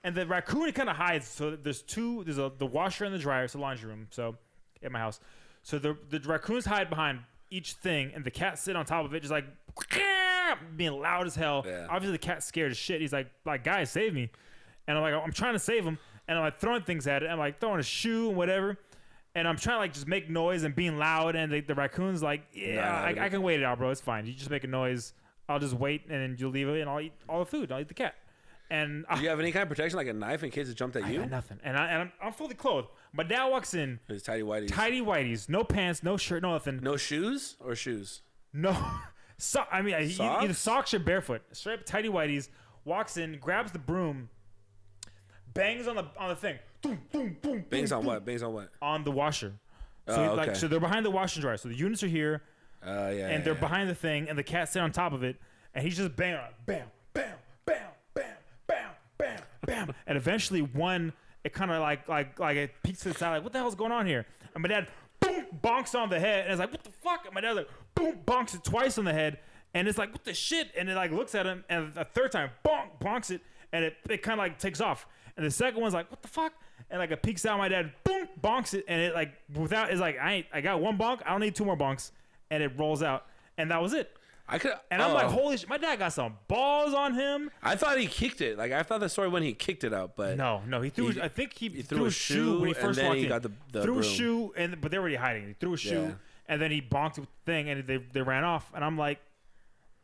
And the raccoon kind of hides. So there's the washer and the dryer. It's a laundry room. So at my house, so the raccoons hide behind each thing, and the cat sit on top of it, just like being loud as hell. Yeah. Obviously, the cat's scared as shit. He's like, guys, save me. And I'm like, I'm trying to save him, and I'm like throwing things at it. I'm like throwing a shoe and whatever. And I'm trying to like just make noise and being loud, and the raccoon's like, I can wait it out, bro. It's fine. You just make a noise. I'll just wait, and then you'll leave it, and I'll eat all the food. I'll eat the cat. And Do you have any kind of protection, like a knife, in case it jumped at I you? got nothing. And I'm fully clothed. My dad walks in, It's tidy whities. tidy whities, no pants, no shirt, no nothing. No shoes or shoes? No. Either Socks? socks or barefoot. Straight up tidy whities, walks in, grabs the broom, bangs on the thing. Boom, boom, boom. Bangs boom, on boom, what? Bangs on what? On the washer. So Oh, okay. so they're behind the washer and dryer. So the units are here, Yeah. and they're behind the thing, and the cat sit on top of it, and he's just banging on it. Bam, bam, bam, bam, bam, bam, bam. And eventually one it kind of like it peeks to the side, like, what the hell's going on here? And my dad, boom, bonks on the head, and it's like, what the fuck? And my dad like, boom, bonks it twice on the head, and it's like, what the shit? And it like looks at him, and a third time, bonk, bonks it, and it kind of like takes off. And the second one's like, what the fuck? And like it peeks out, my dad, boom, bonks it, and it like without, it's like, I got one bonk, I don't need two more bonks, and it rolls out, and that was it. I'm like, holy shit, my dad got some balls on him. I thought he kicked it. Like I thought the story when he kicked it out, but no, he threw. I think he threw a shoe when he first walked in. Got the threw broom. a shoe, but they were already hiding. He threw a shoe, and then he bonked it with the thing, and they ran off. And I'm like,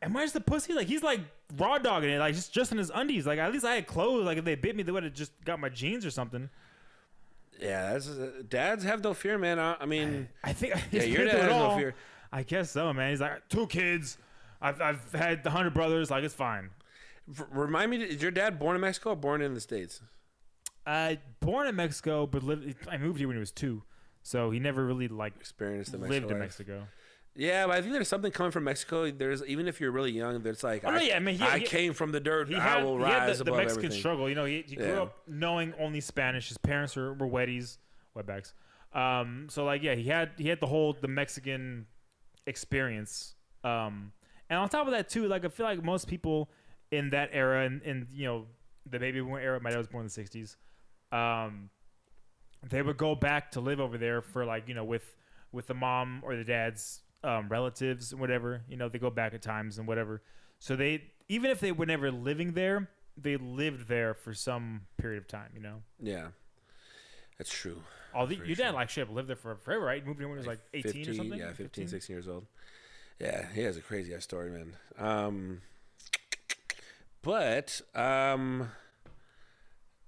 am I just a pussy? Like he's like raw dogging it, like just in his undies. Like at least I had clothes. Like if they bit me, they would have just got my jeans or something. Yeah, dads have no fear, man. I mean, I think your dad has no fear. I guess so, man. He's like 2 kids. I've had 100 brothers. Like it's fine. Remind me, is your dad born in Mexico or born in the States? Born in Mexico, but I moved here when he was 2, so he never really like experienced the lived in Mexico. Yeah, but I think there's something coming from Mexico. There's even if you're really young, there's like I came from the dirt. I will rise above the Mexican everything. struggle. You know, he grew up knowing only Spanish. His parents were wetbacks. So like he had the Mexican experience. And on top of that too, like I feel like most people in that era and you know the baby boom era, my dad was born in the 60s. They would go back to live over there for like, you know, with the mom or the dad's relatives and whatever. You know, they go back at times and whatever. So they, even if they were never living there, they lived there for some period of time. You know. Yeah, that's true. Your dad like shit lived there forever, right? He moved in when he was like 18 50, or something. Yeah, 15, 16 years old. Yeah, he has a crazy ass story, man. But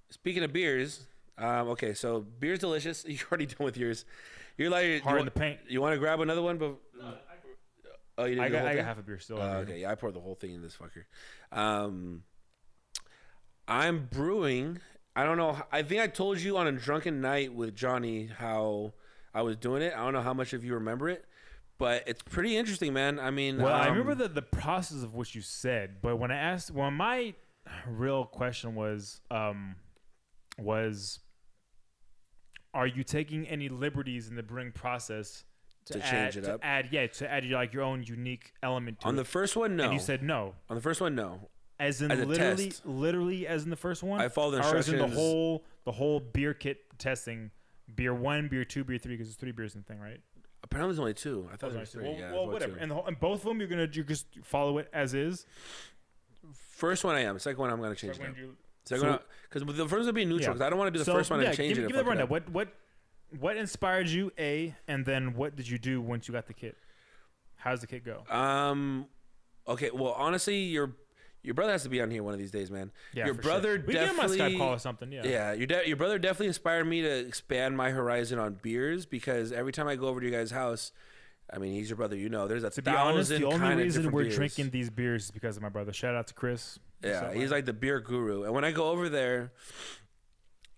speaking of beers, okay, so beer's delicious. You're already done with yours. You're like hard in the paint. You want to grab another one? But you didn't. I got half a beer still. Okay, yeah, I poured the whole thing in this fucker. I'm brewing. I don't know. I think I told you on a drunken night with Johnny how I was doing it. I don't know how much of you remember it. But it's pretty interesting, man. I mean, well, I remember the process of what you said, but when my real question was, are you taking any liberties in the brewing process to change it up? To add like your own unique element to it? On the first one, no. And you said no. On the first one, no. As in literally as in the first one? I followed the instructions. Or as in the whole beer kit testing, beer 1, beer 2, beer 3, because there's 3 beers in the thing, right? Apparently, there's only 2. I thought there was 3. Well, whatever. And both of them, you just follow it as is. First one, I am. Second one, I'm going to change it. Second one, because the first one would be neutral. Because I don't want to do the first one and change it. Give me the rundown. What inspired you? And then what did you do once you got the kit? How does the kit go? Okay. Well, honestly, your brother has to be on here one of these days, man. Yeah, your brother sure. definitely. We get him on Skype call or something. Yeah. Yeah. Your brother definitely inspired me to expand my horizon on beers because every time I go over to your guys' house, I mean, he's your brother, you know. There's a 1,000 to be honest, the only reason we're beers. drinking these beers is because of my brother. Shout out to Chris. Yeah, he's like the beer guru. And when I go over there,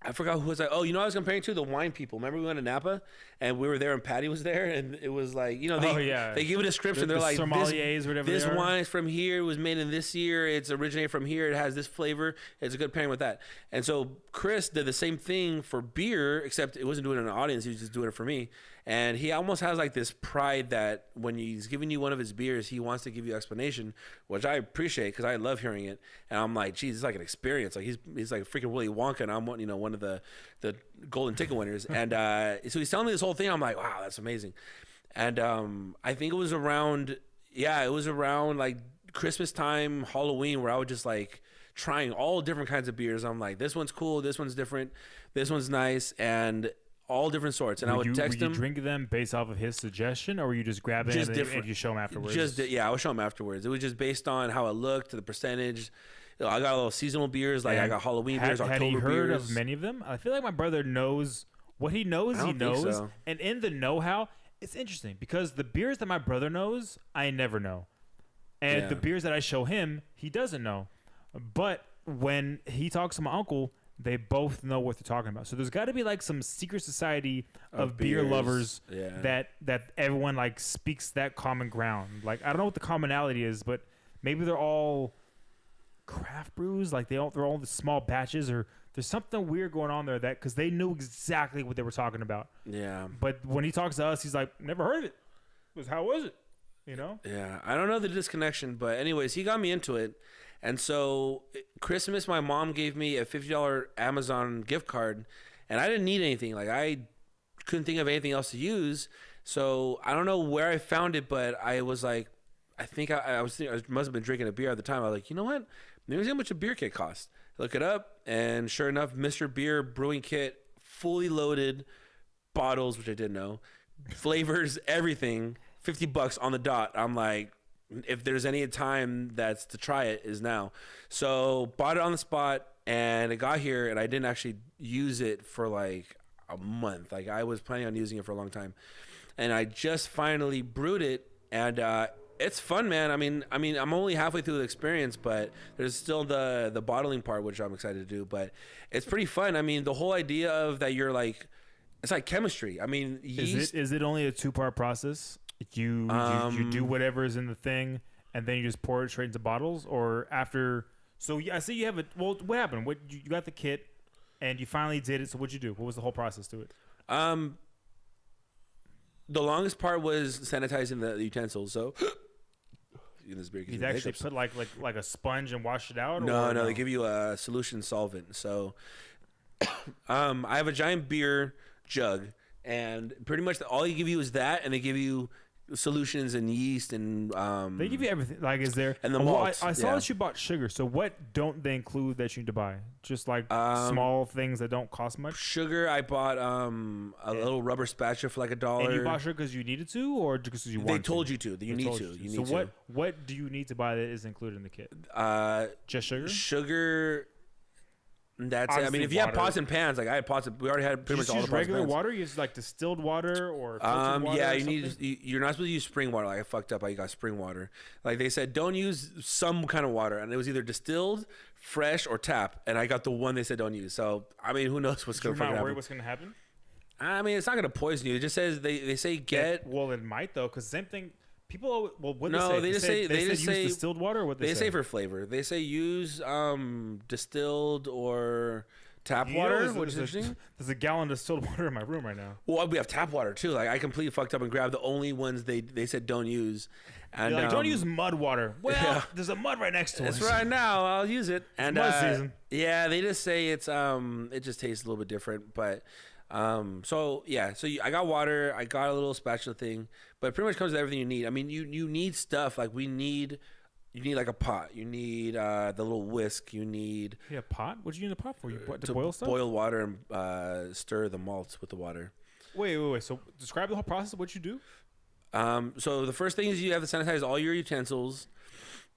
I forgot who was like, oh, you know, I was comparing to the wine people. Remember we went to Napa and we were there and Patty was there and it was like, you know, they give a description. They're like, this wine is from here. It was made in this year. It's originated from here. It has this flavor. It's a good pairing with that. And so Chris did the same thing for beer, except it wasn't doing it in an audience. He was just doing it for me. And he almost has like this pride that when he's giving you one of his beers, he wants to give you explanation, which I appreciate because I love hearing it. And I'm like, geez, it's like an experience. Like he's like freaking Willy Wonka, and I'm one of the golden ticket winners. And so he's telling me this whole thing. I'm like, wow, that's amazing. And I think it was around like Christmas time, Halloween, where I was just like trying all different kinds of beers. I'm like, this one's cool, this one's different, this one's nice, and all different sorts. And I would text him. Were you drinking them based off of his suggestion, or were you just grabbing it and you show him afterwards? I would show him afterwards. It was just based on how it looked, the percentage. You know, I got a little seasonal beers, like I got Halloween beers, October beers. Had he heard of many of them? I feel like my brother knows what he knows. He knows, so. And in the know-how, it's interesting because the beers that my brother knows, I never know, and the beers that I show him, he doesn't know. But when he talks to my uncle, they both know what they're talking about. So there's got to be like some secret society of beer lovers that everyone like speaks that common ground. Like I don't know what the commonality is, but maybe they're all craft brews. Like they're all the small batches, or there's something weird going on there because they knew exactly what they were talking about. Yeah. But when he talks to us, he's like, never heard of it. How was it? You know? Yeah. I don't know the disconnection, but anyways, he got me into it. And so Christmas, my mom gave me a $50 Amazon gift card, and I didn't need anything. Like, I couldn't think of anything else to use. So I don't know where I found it, but I was like, I think I was thinking, I must have been drinking a beer at the time. I was like, you know what? Maybe see how much a beer kit costs. Look it up, and sure enough, Mr. Beer brewing kit, fully loaded bottles, which I didn't know, flavors, everything, $50 on the dot. I'm like, if there's any time that's to try it, is now. So bought it on the spot, and it got here, and I didn't actually use it for like a month. Like, I was planning on using it for a long time, and I just finally brewed it, and it's fun, man. I mean, I'm only halfway through the experience, but there's still the bottling part, which I'm excited to do. But it's pretty fun. I mean, the whole idea of that you're like, it's like chemistry. I mean, yeast. Is it only a 2-part process? You do whatever is in the thing, and then you just pour it straight into bottles, or after. So I see you have it. Well, what happened? What you got the kit, and you finally did it. So what'd you do? What was the whole process to it? The longest part was sanitizing the utensils. So. This beer you actually put like a sponge and wash it out? No, they give you a solution solvent. So I have a giant beer jug, and pretty much all they give you is that, and they give you solutions and yeast and they give you everything. Like, is there and the malts? I saw that you bought sugar. So what don't they include that you need to buy? Just like small things that don't cost much. Sugar, I bought a little rubber spatula for like $1. And you bought sugar because you needed to, or because you wanted? They told you to. You need to. So what do you need to buy that is included in the kit? Just sugar. Sugar. That's obviously it. I mean, if you have pots and pans, like I had pots, we already had pretty much all the pots. Regular water? You use like distilled water or filtered water? Yeah, you're not supposed to use spring water. Like I fucked up. I got spring water. Like they said, don't use some kind of water, and it was either distilled, fresh, or tap. And I got the one they said don't use. So I mean, who knows what's going to happen? You're not worried what's going to happen? I mean, it's not going to poison you. It just says they say get. Well, it might though, because same thing. People, what no, they just say use distilled water. Or what they say for flavor. They say use distilled or tap water, which is interesting. There's a gallon of distilled water in my room right now. Well, we have tap water too. Like I completely fucked up and grabbed the only ones they said don't use. And like, don't use mud water. Well, there's a mud right next to us. It's right now. I'll use it. And mud season. Yeah, they just say it's it just tastes a little bit different, but. So I got water, I got a little spatula thing, but it pretty much comes with everything you need. I mean, you need stuff like you need like a pot, you need the little whisk, you need a pot. What do you need a pot for? To boil stuff? Boil water and stir the malts with the water. Wait. So describe the whole process of what you do. So the first thing is you have to sanitize all your utensils.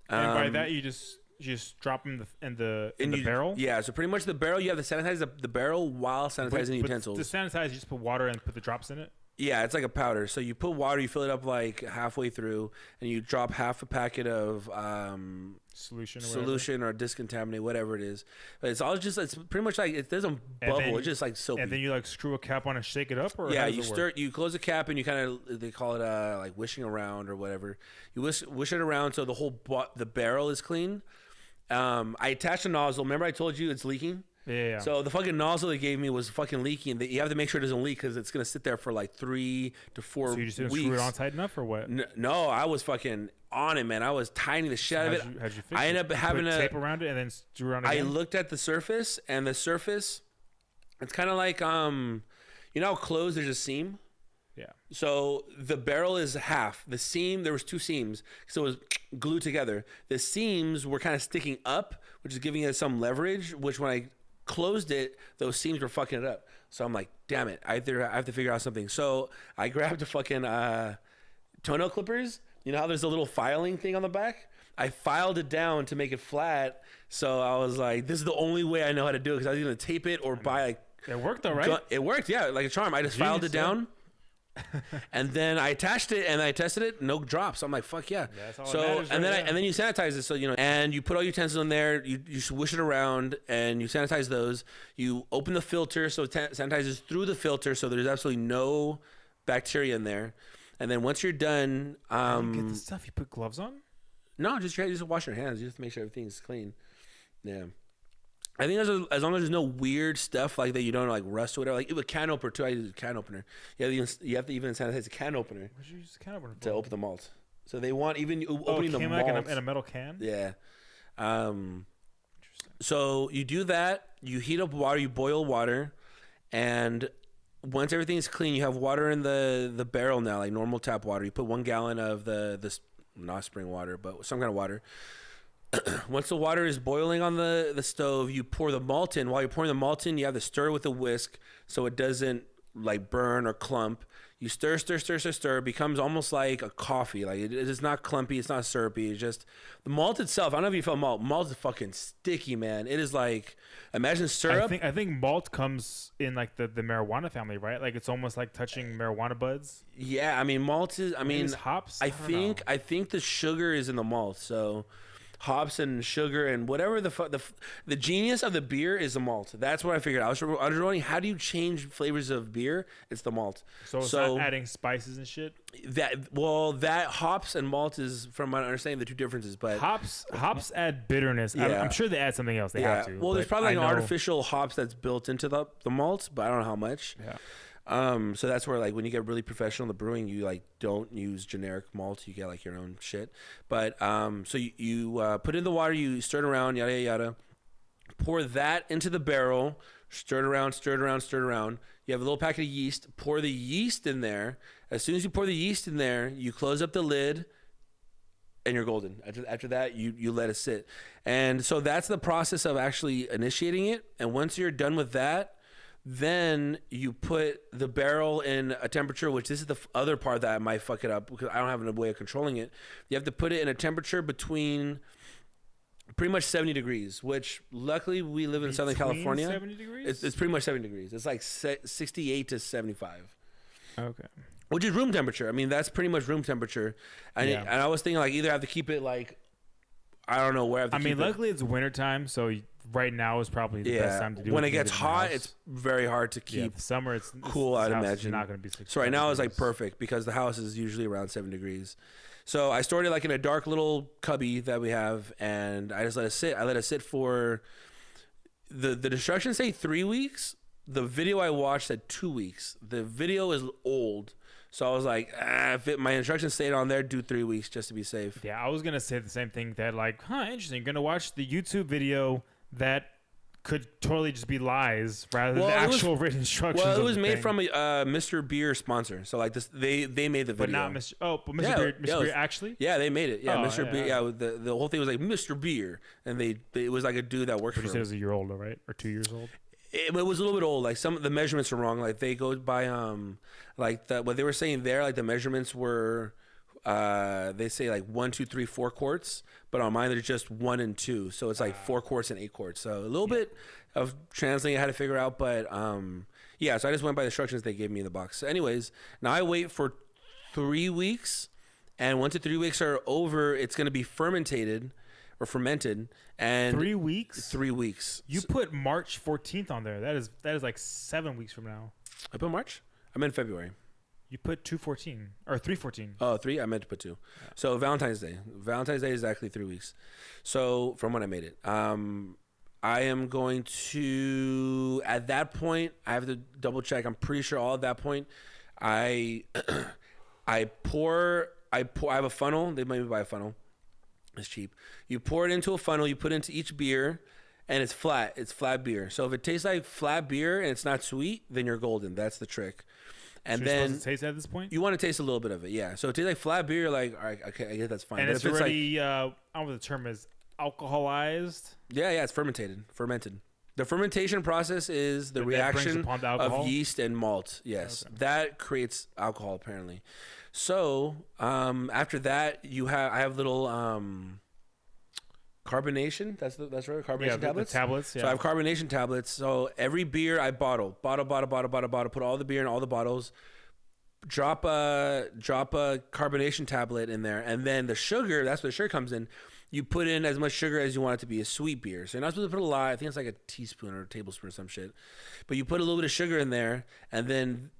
And by that you just drop them in the barrel? Yeah, so pretty much the barrel, you have to sanitize the barrel while sanitizing utensils. To sanitize, you just put water and put the drops in it? Yeah, it's like a powder. So you put water, you fill it up like halfway through, and you drop half a packet of solution or discontaminate, whatever it is. But it's pretty much like, it doesn't bubble, it's just like soapy. And then you like screw a cap on and shake it up? Or yeah, you close the cap and you kind of, they call it like wishing around or whatever. You wish it around so the barrel is clean. I attached a nozzle. Remember I told you it's leaking? Yeah. So the fucking nozzle they gave me was fucking leaking. You have to make sure it doesn't leak because it's going to sit there for like 3 to 4 weeks. So you just didn't screw it on tight enough or what? No, I was fucking on it, man. I was tightening the shit out of it. How'd you fix I ended up having put tape around it and then screw around it again? I looked at the surface, and the surface, it's kind of like, you know how closed there's a seam? Yeah. So the barrel is half. The seam, there was 2 seams, so it was glued together. The seams were kind of sticking up, which is giving it some leverage, which when I closed it, those seams were fucking it up. So I'm like, damn it, I have to figure out something. So I grabbed the fucking toenail clippers. You know how there's a little filing thing on the back? I filed it down to make it flat. So I was like, this is the only way I know how to do it, because I was going to tape it or buy like... It worked though, right? It worked, yeah, like a charm. I just filed it down. And then I attached it and I tested it, no drops. I'm like, fuck yeah. So and then you sanitize it, so you know, and you put all your utensils in there, you swish it around and you sanitize those. You open the filter so it sanitizes through the filter, so there's absolutely no bacteria in there. And then once you're done, you get the stuff, you put gloves on? No, just wash your hands. You have to make sure everything's clean. Yeah. I think as long as there's no weird stuff like that, you don't like rust or whatever. Like a can opener too. I use a can opener. You have to even sanitize a can opener What'd you use a can opener for? to open the malt. So they want even opening the came malt like in a metal can. Yeah. So you do that. You heat up water. You boil water, and once everything's clean, you have water in the barrel now, like normal tap water. You put 1 gallon of this not spring water, but some kind of water. Once the water is boiling on the stove, you pour the malt in. While you're pouring the malt in, you have to stir with a whisk so it doesn't like burn or clump. You stir. It becomes almost like a coffee. Like it's not clumpy. It's not syrupy. It's just the malt itself. I don't know if you felt malt. Malt is fucking sticky, man. It is like, imagine syrup. I think malt comes in like the marijuana family, right? Like it's almost like touching marijuana buds. Yeah, I mean malt is. I mean it's hops. I think the sugar is in the malt. So hops and sugar and whatever the genius of the beer is the malt. That's what I figured. I was wondering, how do you change flavors of beer? It's the malt. So it's not adding spices and shit. That hops and malt is, from my understanding, the two differences. But hops add bitterness. Yeah. I'm sure they add something else. They have to. Well, there's probably like an artificial hops that's built into the malt, but I don't know how much. Yeah. So that's where like when you get really professional in the brewing, you like don't use generic malt. You get like your own shit. But so you put in the water, you stir it around, yada yada yada. Pour that into the barrel, stir it around. You have a little packet of yeast. Pour the yeast in there. As soon as you pour the yeast in there, you close up the lid, and you're golden. After that, you let it sit. And so that's the process of actually initiating it. And once you're done with that, then you put the barrel in a temperature, which this is the other part that I might fuck it up because I don't have a way of controlling it. You have to put it in a temperature between pretty much 70 degrees, which luckily we live in Southern California. 70 degrees? It's pretty much 70 degrees. It's like 68 to 75. Okay. Which is room temperature. I mean, that's pretty much room temperature. And, Yeah. and I was thinking like either I have to keep it like, I don't know where I have to keep it. Luckily it's wintertime, so right now is probably the best time to do it. When it gets hot, it's very hard to keep summer it's cool, I'd house is imagine. not going to be 60. So right now it's like perfect because the house is usually around 7 degrees. So I stored it like in a dark little cubby that we have, and I just let it sit. I let it sit for the instructions say 3 weeks. The video I watched said 2 weeks. The video is old. So I was like, if my instructions stayed on there, do 3 weeks just to be safe. Yeah, I was going to say the same thing, that like, interesting. Going to watch the YouTube video that could totally just be lies rather than the actual written instructions. Well, it was made from a Mr. Beer sponsor. So like this, they made the video. But not Mr. Oh, but Mr. Beer, Mr. Beer actually? Yeah, they made it. Yeah, Oh, Mr. Beer. Yeah, the whole thing was like Mr. Beer, and it was like a dude that works for You him. said it was a year old, right? Or 2 years old? It was a little bit old. Like some of the measurements are wrong. Like they go by what they were saying there. Like the measurements were they say like 1, 2, 3, 4 quarts, but on mine they're just 1 and 2. So it's like 4 quarts and 8 quarts. So a little bit of translating I had to figure out, but yeah. So I just went by the instructions they gave me in the box. So anyways, now I wait for 3 weeks, and once the 3 weeks are over, it's going to be fermented. And 3 weeks? 3 weeks. You put March 14th on there. That is like 7 weeks from now. I put March? I'm in February. You put 2/14 or 3/14. Oh, 3? I meant to put 2. Yeah. So Valentine's Day. Valentine's Day is actually 3 weeks. So from when I made it. I am going to, at that point, I have to double check. I'm pretty sure all at that point, I have a funnel. They made me buy a funnel. It's cheap. You pour it into a funnel. You put it into each beer, and it's flat. It's flat beer. So if it tastes like flat beer and it's not sweet, then you're golden. That's the trick. And so then you're supposed to taste it at this point. You want to taste a little bit of it, yeah. So it tastes like flat beer. You're like, all right, okay, I guess that's fine. And but it's if already, I don't know what the term is, alcoholized. Yeah, it's fermented. The fermentation process is the reaction of yeast and malt. Yes, okay. That creates alcohol apparently. So after that, I have little carbonation. That's right. Carbonation tablets. The tablets. Yeah. So I have carbonation tablets. So every beer I bottle. Put all the beer in all the bottles. Drop a carbonation tablet in there, and then the sugar. That's where the sugar comes in. You put in as much sugar as you want it to be a sweet beer. So you're not supposed to put a lot. I think it's like a teaspoon or a tablespoon or some shit. But you put a little bit of sugar in there, and then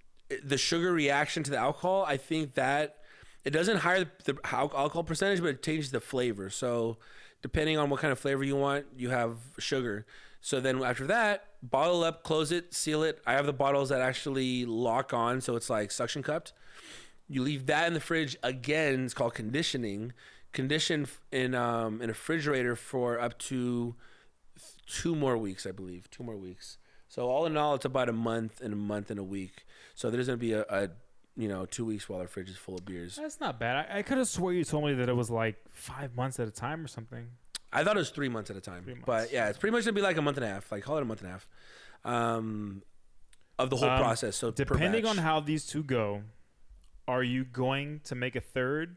the sugar reaction to the alcohol, I think that it doesn't higher the alcohol percentage, but it changes the flavor. So depending on what kind of flavor you want, you have sugar. So then after that, bottle up, close it, seal it. I have the bottles that actually lock on, so it's like suction cupped. You leave that in the fridge again. It's called conditioning. Condition in a refrigerator for up to 2 more weeks, I believe. 2 more weeks. So all in all, it's about a month and a week. So there's gonna be a 2 weeks while our fridge is full of beers. That's not bad. I could have swore you told me that it was like 5 months at a time or something. I thought it was 3 months at a time. But yeah, it's pretty much gonna be like a month and a half. Like call it a month and a half of the whole process. So depending on how these two go, are you going to make a third?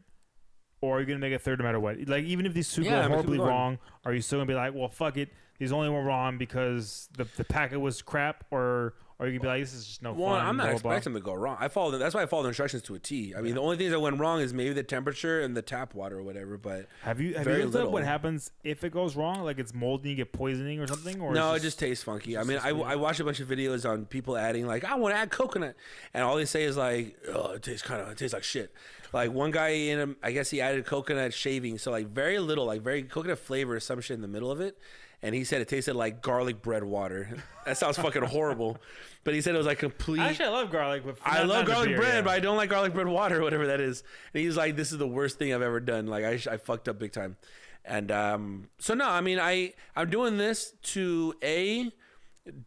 Or are you going to make a third no matter what? Like, even if these two go horribly wrong, are you still going to be like, well, fuck it. These only went wrong because the packet was crap? Or are you going to be like, this is just no fun? Well, I'm not blah, blah, expecting them to go wrong. That's why I follow the instructions to a T. I mean, the only things that went wrong is maybe the temperature and the tap water or whatever. But have you looked up what happens if it goes wrong? Like it's moldy, you get poisoning or something? Or no, it just tastes funky. I mean, I watched a bunch of videos on people adding like, I want to add coconut, and all they say is like, oh, it tastes like shit. Like one guy I guess he added coconut shaving, so like very little, like very coconut flavor, some shit in the middle of it. And he said it tasted like garlic bread water. That sounds fucking horrible. But he said it was like complete. Actually, I love garlic. But I love garlic bread, but I don't like garlic bread water, whatever that is. And he's like, this is the worst thing I've ever done. Like I fucked up big time. And so no, I mean, I'm doing this to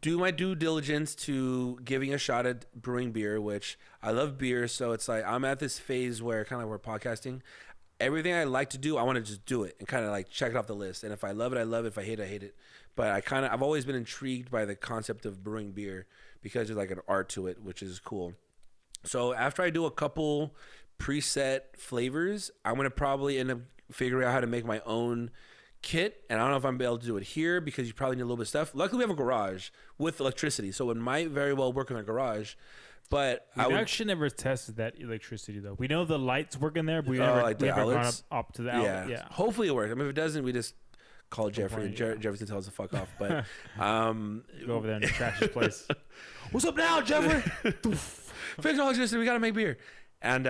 do my due diligence to giving a shot at brewing beer, which I love beer. So it's like I'm at this phase where kind of like we're podcasting. Everything I like to do, I want to just do it and kind of like check it off the list. And if I love it, I love it. If I hate it, I hate it. But I've always been intrigued by the concept of brewing beer because there's like an art to it, which is cool. So after I do a couple preset flavors, I'm going to probably end up figuring out how to make my own kit. And I don't know if I'm able to do it here because you probably need a little bit of stuff. Luckily, we have a garage with electricity, so it might very well work in a garage. But I actually never tested that electricity though. We know the lights work in there, but we never gone up to the outlet. Yeah. Hopefully it works. I mean, if it doesn't, we just call Jeffrey and Jeffrey tells us to fuck off. But go over there and trash his place. What's up now, Jeffrey? Fix electricity. We gotta make beer. And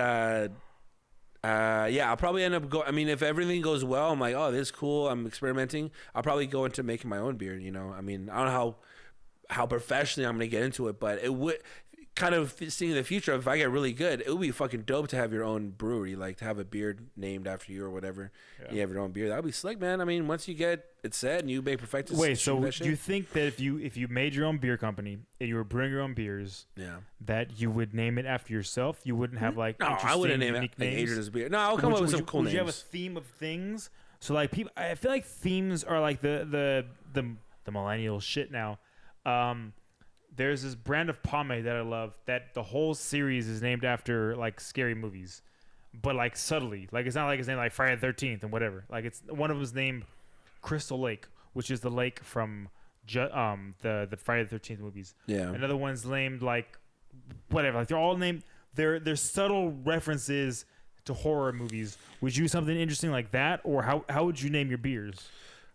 I'll probably end up I mean, if everything goes well, I'm like, oh, this is cool. I'm experimenting. I'll probably go into making my own beer. I mean, I don't know how professionally I'm gonna get into it, but it would. Kind of seeing the future, if I get really good, it would be fucking dope to have your own brewery, like to have a beer named after you or whatever. Yeah. You have your own beer. That would be slick, man. I mean, once you get it set and you make perfect. Wait, so do you think that if you made your own beer company and you were brewing your own beers, that you would name it after yourself? You wouldn't have like I wouldn't name it like Adrian's beer. No, I'll come up with some cool names. Would you have a theme of things? So like people, I feel like themes are like the millennial shit now. There's this brand of pomade that I love that the whole series is named after like scary movies, but like subtly. Like it's not like it's named like Friday the 13th and whatever. Like it's one of them is named Crystal Lake, which is the lake from the Friday the 13th movies. Yeah. Another one's named like whatever. Like they're all named. They're subtle references to horror movies. Would you do something interesting like that, or how would you name your beers?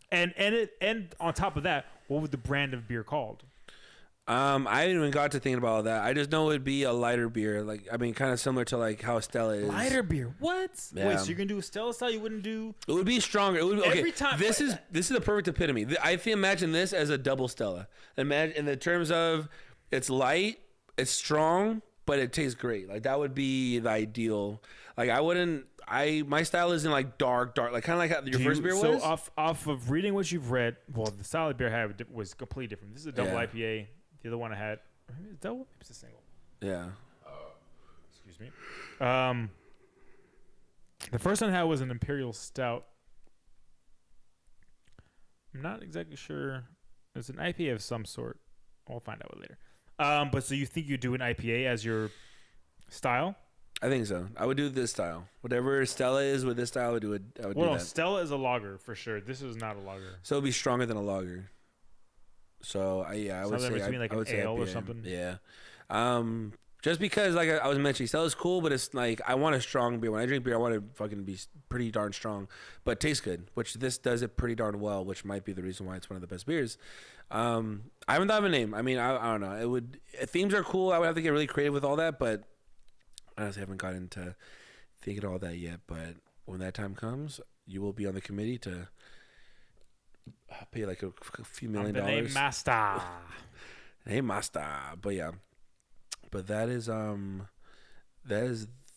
And on top of that, what would the brand of beer called? I haven't even got to thinking about all that. I just know it would be a lighter beer. Like, I mean, kind of similar to like how Stella is. Lighter beer? What? Yeah. Wait, so you're gonna do a Stella style? You wouldn't do? It would be stronger. It would be, okay. Every time. This is the perfect epitome. I imagine this as a double Stella. Imagine in the terms of it's light, it's strong, but it tastes great. Like that would be the ideal. Like I wouldn't. My style isn't like dark, like kind of like how your first beer was. So off of reading what you've read, well, the style of beer I had was completely different. This is a double IPA. The other one I had, is double? It's a single. Yeah. Excuse me. The first one I had was an Imperial Stout. I'm not exactly sure. It's an IPA of some sort. I'll find out later. But so you think you do an IPA as your style? I think so. I would do this style. Whatever Stella is with this style, I would do that. Well, Stella is a lager for sure. This is not a lager. So it'd be stronger than a lager. So I would say like an ale or something. Yeah. Just because like I was mentioning, Stella's cool, but it's like I want a strong beer. When I drink beer, I want to fucking be pretty darn strong, but tastes good. Which this does it pretty darn well, which might be the reason why it's one of the best beers. I haven't thought of a name. I mean, I don't know. Themes are cool. I would have to get really creative with all that, but I honestly haven't gotten into thinking all that yet. But when that time comes, you will be on the committee to I'll pay like a few I'm $1 the million. name master. Hey, master. But yeah, but that is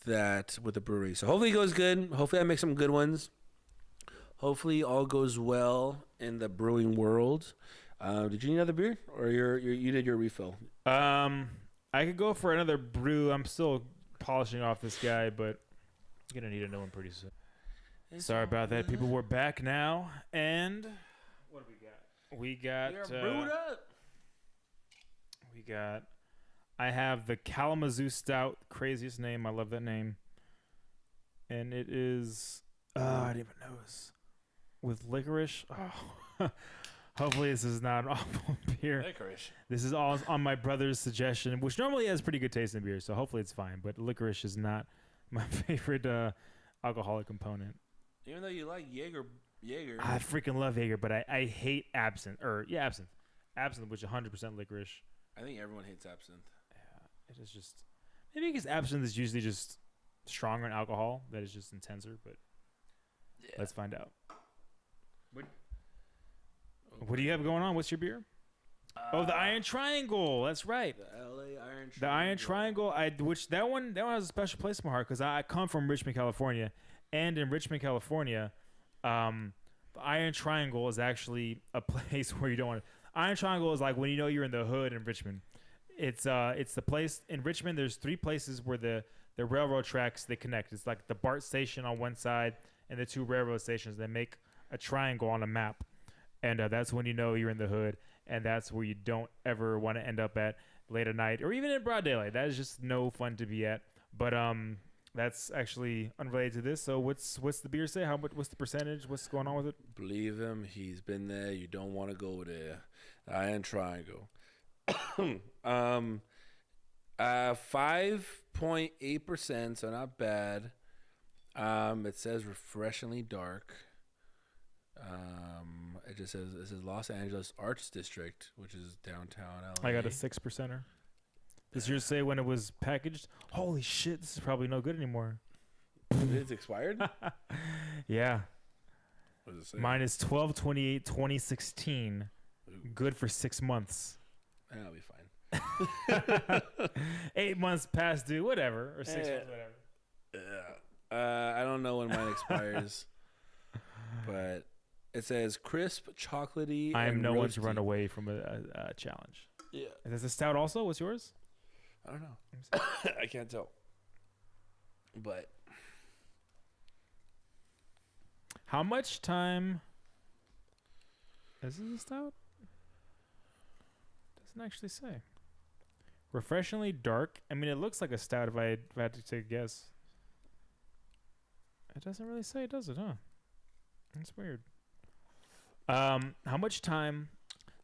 that with the brewery. So hopefully it goes good. Hopefully I make some good ones. Hopefully all goes well in the brewing world. Did you need another beer, or you did your refill? I could go for another brew. I'm still polishing off this guy, but I'm gonna need a new one pretty soon. Sorry about that, people. We're back now, and what do we got? We got brewed up. We got. I have the Kalamazoo Stout, craziest name. I love that name, and it is. I didn't even know this. With licorice. Oh. Hopefully this is not an awful beer. Licorice. This is all on my brother's suggestion, which normally has pretty good taste in beer, so hopefully it's fine. But licorice is not my favorite alcoholic component. Even though you like Jaeger. I freaking love Jaeger, but I hate absinthe. Absinthe, which is 100% licorice. I think everyone hates absinthe. Yeah, it is just maybe because absinthe is usually just stronger in alcohol, that is just intenser. But let's find out. What do you have going on? What's your beer? The Iron Triangle. That's right. The LA Iron Triangle. The Iron Triangle. That one has a special place in my heart because I come from Richmond, California, and in Richmond, California, the Iron Triangle is actually a place where you don't want to. Iron Triangle is like when you know you're in the hood in Richmond. It's the place in Richmond. There's 3 places where the railroad tracks they connect. It's like the BART station on one side and the 2 railroad stations. They make a triangle on a map. And that's when you know you're in the hood, and that's where you don't ever want to end up at late at night or even in broad daylight. That is just no fun to be at. But that's actually unrelated to this. So what's the beer say? What's the percentage? What's going on with it? Believe him, he's been there. You don't want to go there. The Iron Triangle. 5.8%, so not bad. It says refreshingly dark. It just says this is Los Angeles Arts District, which is downtown LA. I got a 6%er. Does yours say when it was packaged? Holy shit, this is probably no good anymore. It's expired? Yeah. What does it say? Mine is 12/28/2016. Good for 6 months. That'll be fine. 8 months past due, whatever, or 6 months, whatever. I don't know when mine expires, but it says crisp, chocolatey. I am and no one to roasty. run away from a challenge. Yeah, Is this a stout also? What's yours? I don't know. I can't tell. But How much time? Is this a stout? Doesn't actually say. Refreshingly dark. I mean, it looks like a stout if I had to take a guess. It doesn't really say, does it? Huh? That's weird. How much time?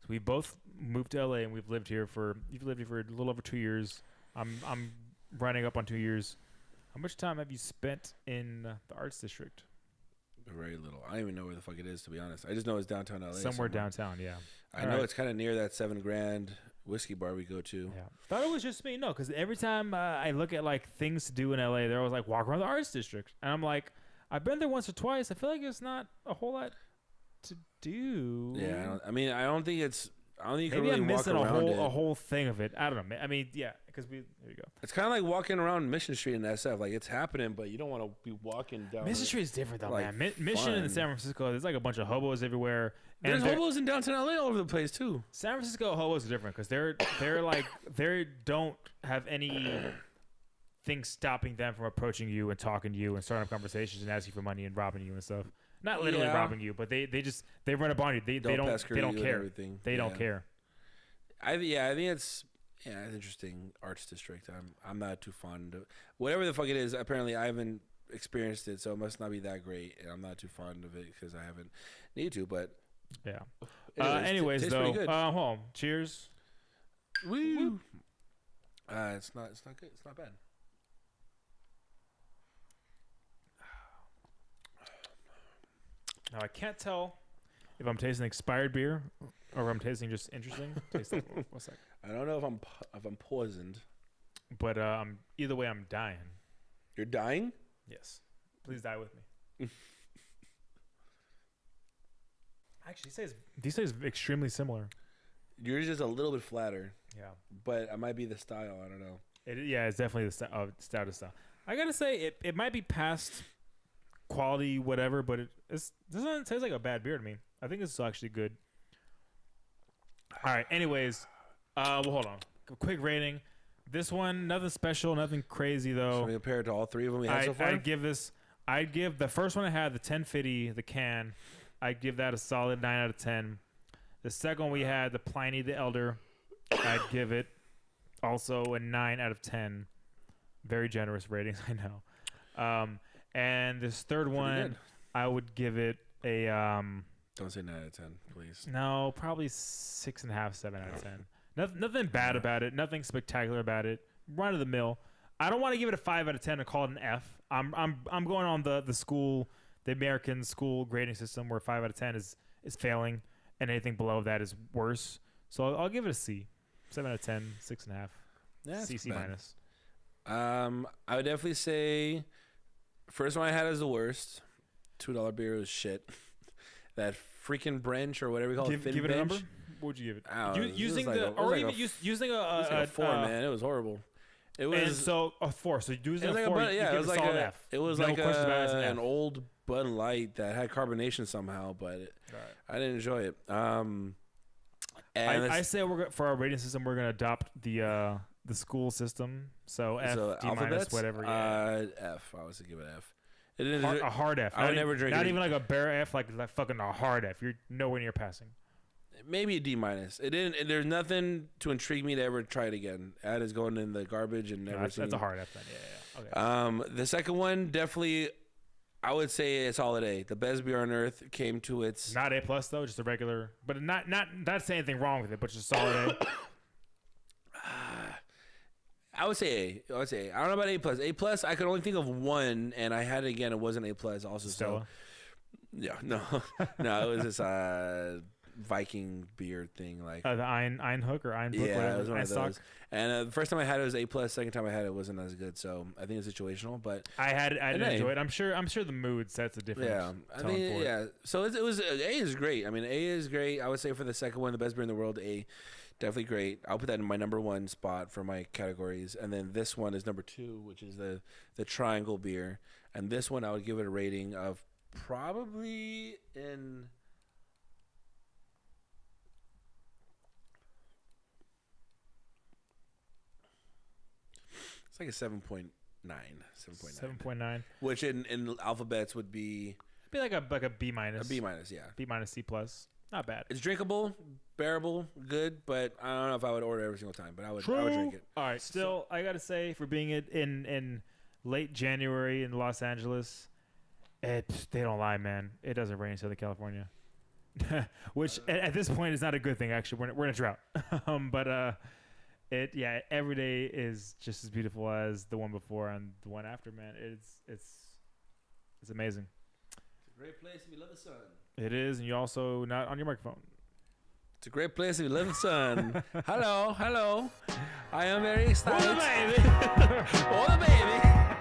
So we both moved to LA and you've lived here for a little over 2 years. I'm running up on 2 years. How much time have you spent in the Arts District? very little. I don't even know where the fuck it is, to be honest. I just know it's downtown LA. Somewhere downtown, yeah. I know it's kind of near that $7,000 whiskey bar we go to. Yeah. Thought it was just me. No, because every time I look at like things to do in LA, they're always like walk around the Arts District, and I'm like, I've been there once or twice. I feel like it's not a whole lot to do. Yeah, I don't think it's. I don't think you can Maybe really I'm walk missing around a whole thing of it. I don't know. I mean, yeah, because there you go. It's kind of like walking around Mission Street in SF. Like it's happening, but you don't want to be walking down. Mission Street is different though, like, man. Mission in fun. San Francisco, there's like a bunch of hobos everywhere. There's and hobos in downtown LA all over the place too. San Francisco hobos are different because they're like they don't have any thing stopping them from approaching you and talking to you and starting up conversations and asking for money and robbing you and stuff. Not literally robbing you, but they run up on you. They don't care. They don't care. I think it's interesting. Arts District. I'm not too fond of whatever the fuck it is. Apparently, I haven't experienced it, so it must not be that great. And I'm not too fond of it because I haven't needed to. But yeah. Anyways, Anyways, though, hold on. Cheers. Woo. It's not good. It's not bad. Now I can't tell if I'm tasting expired beer or if I'm tasting just interesting. Taste it. What's that? I don't know if I'm poisoned. But either way, I'm dying. You're dying? Yes. Please die with me. Actually, these say it's extremely similar. Yours is a little bit flatter, Yeah. but it might be the style. I don't know. It's definitely the stoutest style. I gotta say, it might be past quality, whatever, but it doesn't taste like a bad beer to me. I think it's actually good. All right. Anyways, well, hold on. A quick rating. This one, nothing special, nothing crazy though. Should we compare it to all three of them we had so far? I'd give the first one I had, the 1050, the can. I'd give that a solid 9 out of 10. The second one we had, the Pliny the Elder, I'd give it also a 9 out of 10. Very generous ratings, I know. And this third one, good. I would give it a Don't say 9 out of 10, please. no, probably 6.5, 7 out of 10. Nothing bad about it. Nothing spectacular about it. Run of the mill. I don't want to give it a 5 out of 10 and call it an F. I'm going on the American school grading system where 5 out of 10 is failing, and anything below that is worse. So I'll give it a C. 7 out of 10, 6.5. Yeah, C minus. I would definitely say first one I had is the worst. $2 beer was shit. That freaking Brench or whatever you call it. Give it a number. What would you give it? Using a 4, man. It was horrible. It was and so a 4. So using a 4, it was like a solid F. It was no like questions about it, it's an F. an old Bud Light that had carbonation somehow, but I didn't enjoy it. And I say for our rating system, we're gonna adopt the school system. So F, D minus, alphabets? whatever. Yeah. F. I was to give it F. It didn't. A hard F. I would never drink it. Not even like a bare F, like fucking a hard F. You're nowhere near passing. Maybe a D minus. It didn't. There's nothing to intrigue me to ever try it again. That is going in the garbage and never. That's a hard F then. Yeah. Okay. The second one definitely, I would say a solid A. The best beer on earth came to its. Not A plus though, just a regular. But not saying anything wrong with it, but just a solid A. I would say A. I don't know about A plus. A plus, I could only think of one, and I had it again. It wasn't A plus. Also, Stella. So, yeah, no, it was this Viking beer thing, like The Einhook or Einbook, yeah, whatever. it was one of Einstock. those. And the first time I had it was A plus. Second time I had it wasn't as good. So I think it's situational. But I didn't A. enjoy it. I'm sure the mood sets a different. yeah, I mean, yeah. So it was A is great. I mean, A is great. I would say for the second one, the best beer in the world, A. Definitely great. I'll put that in my number 1 spot for my categories. And then this one is number 2, which is the triangle beer. And this one I would give it a rating of probably in. It's like a 7.9. 7.9. Which in alphabets would be. It'd be like a B minus. A B minus, yeah. B minus, C plus. Not bad. It's drinkable, bearable, good, but I don't know if I would order every single time, but I would drink it. All right. Still, I got to say, for being in late January in Los Angeles, they don't lie, man. It doesn't rain in Southern California. Which, at this point, is not a good thing, actually. We're in a drought. But every day is just as beautiful as the one before and the one after, man. It's amazing. It's a great place if you love the sun. It is, and you're also not on your microphone. It's a great place if you love the sun. Hello. I am very excited. Oh, baby. Oh, baby.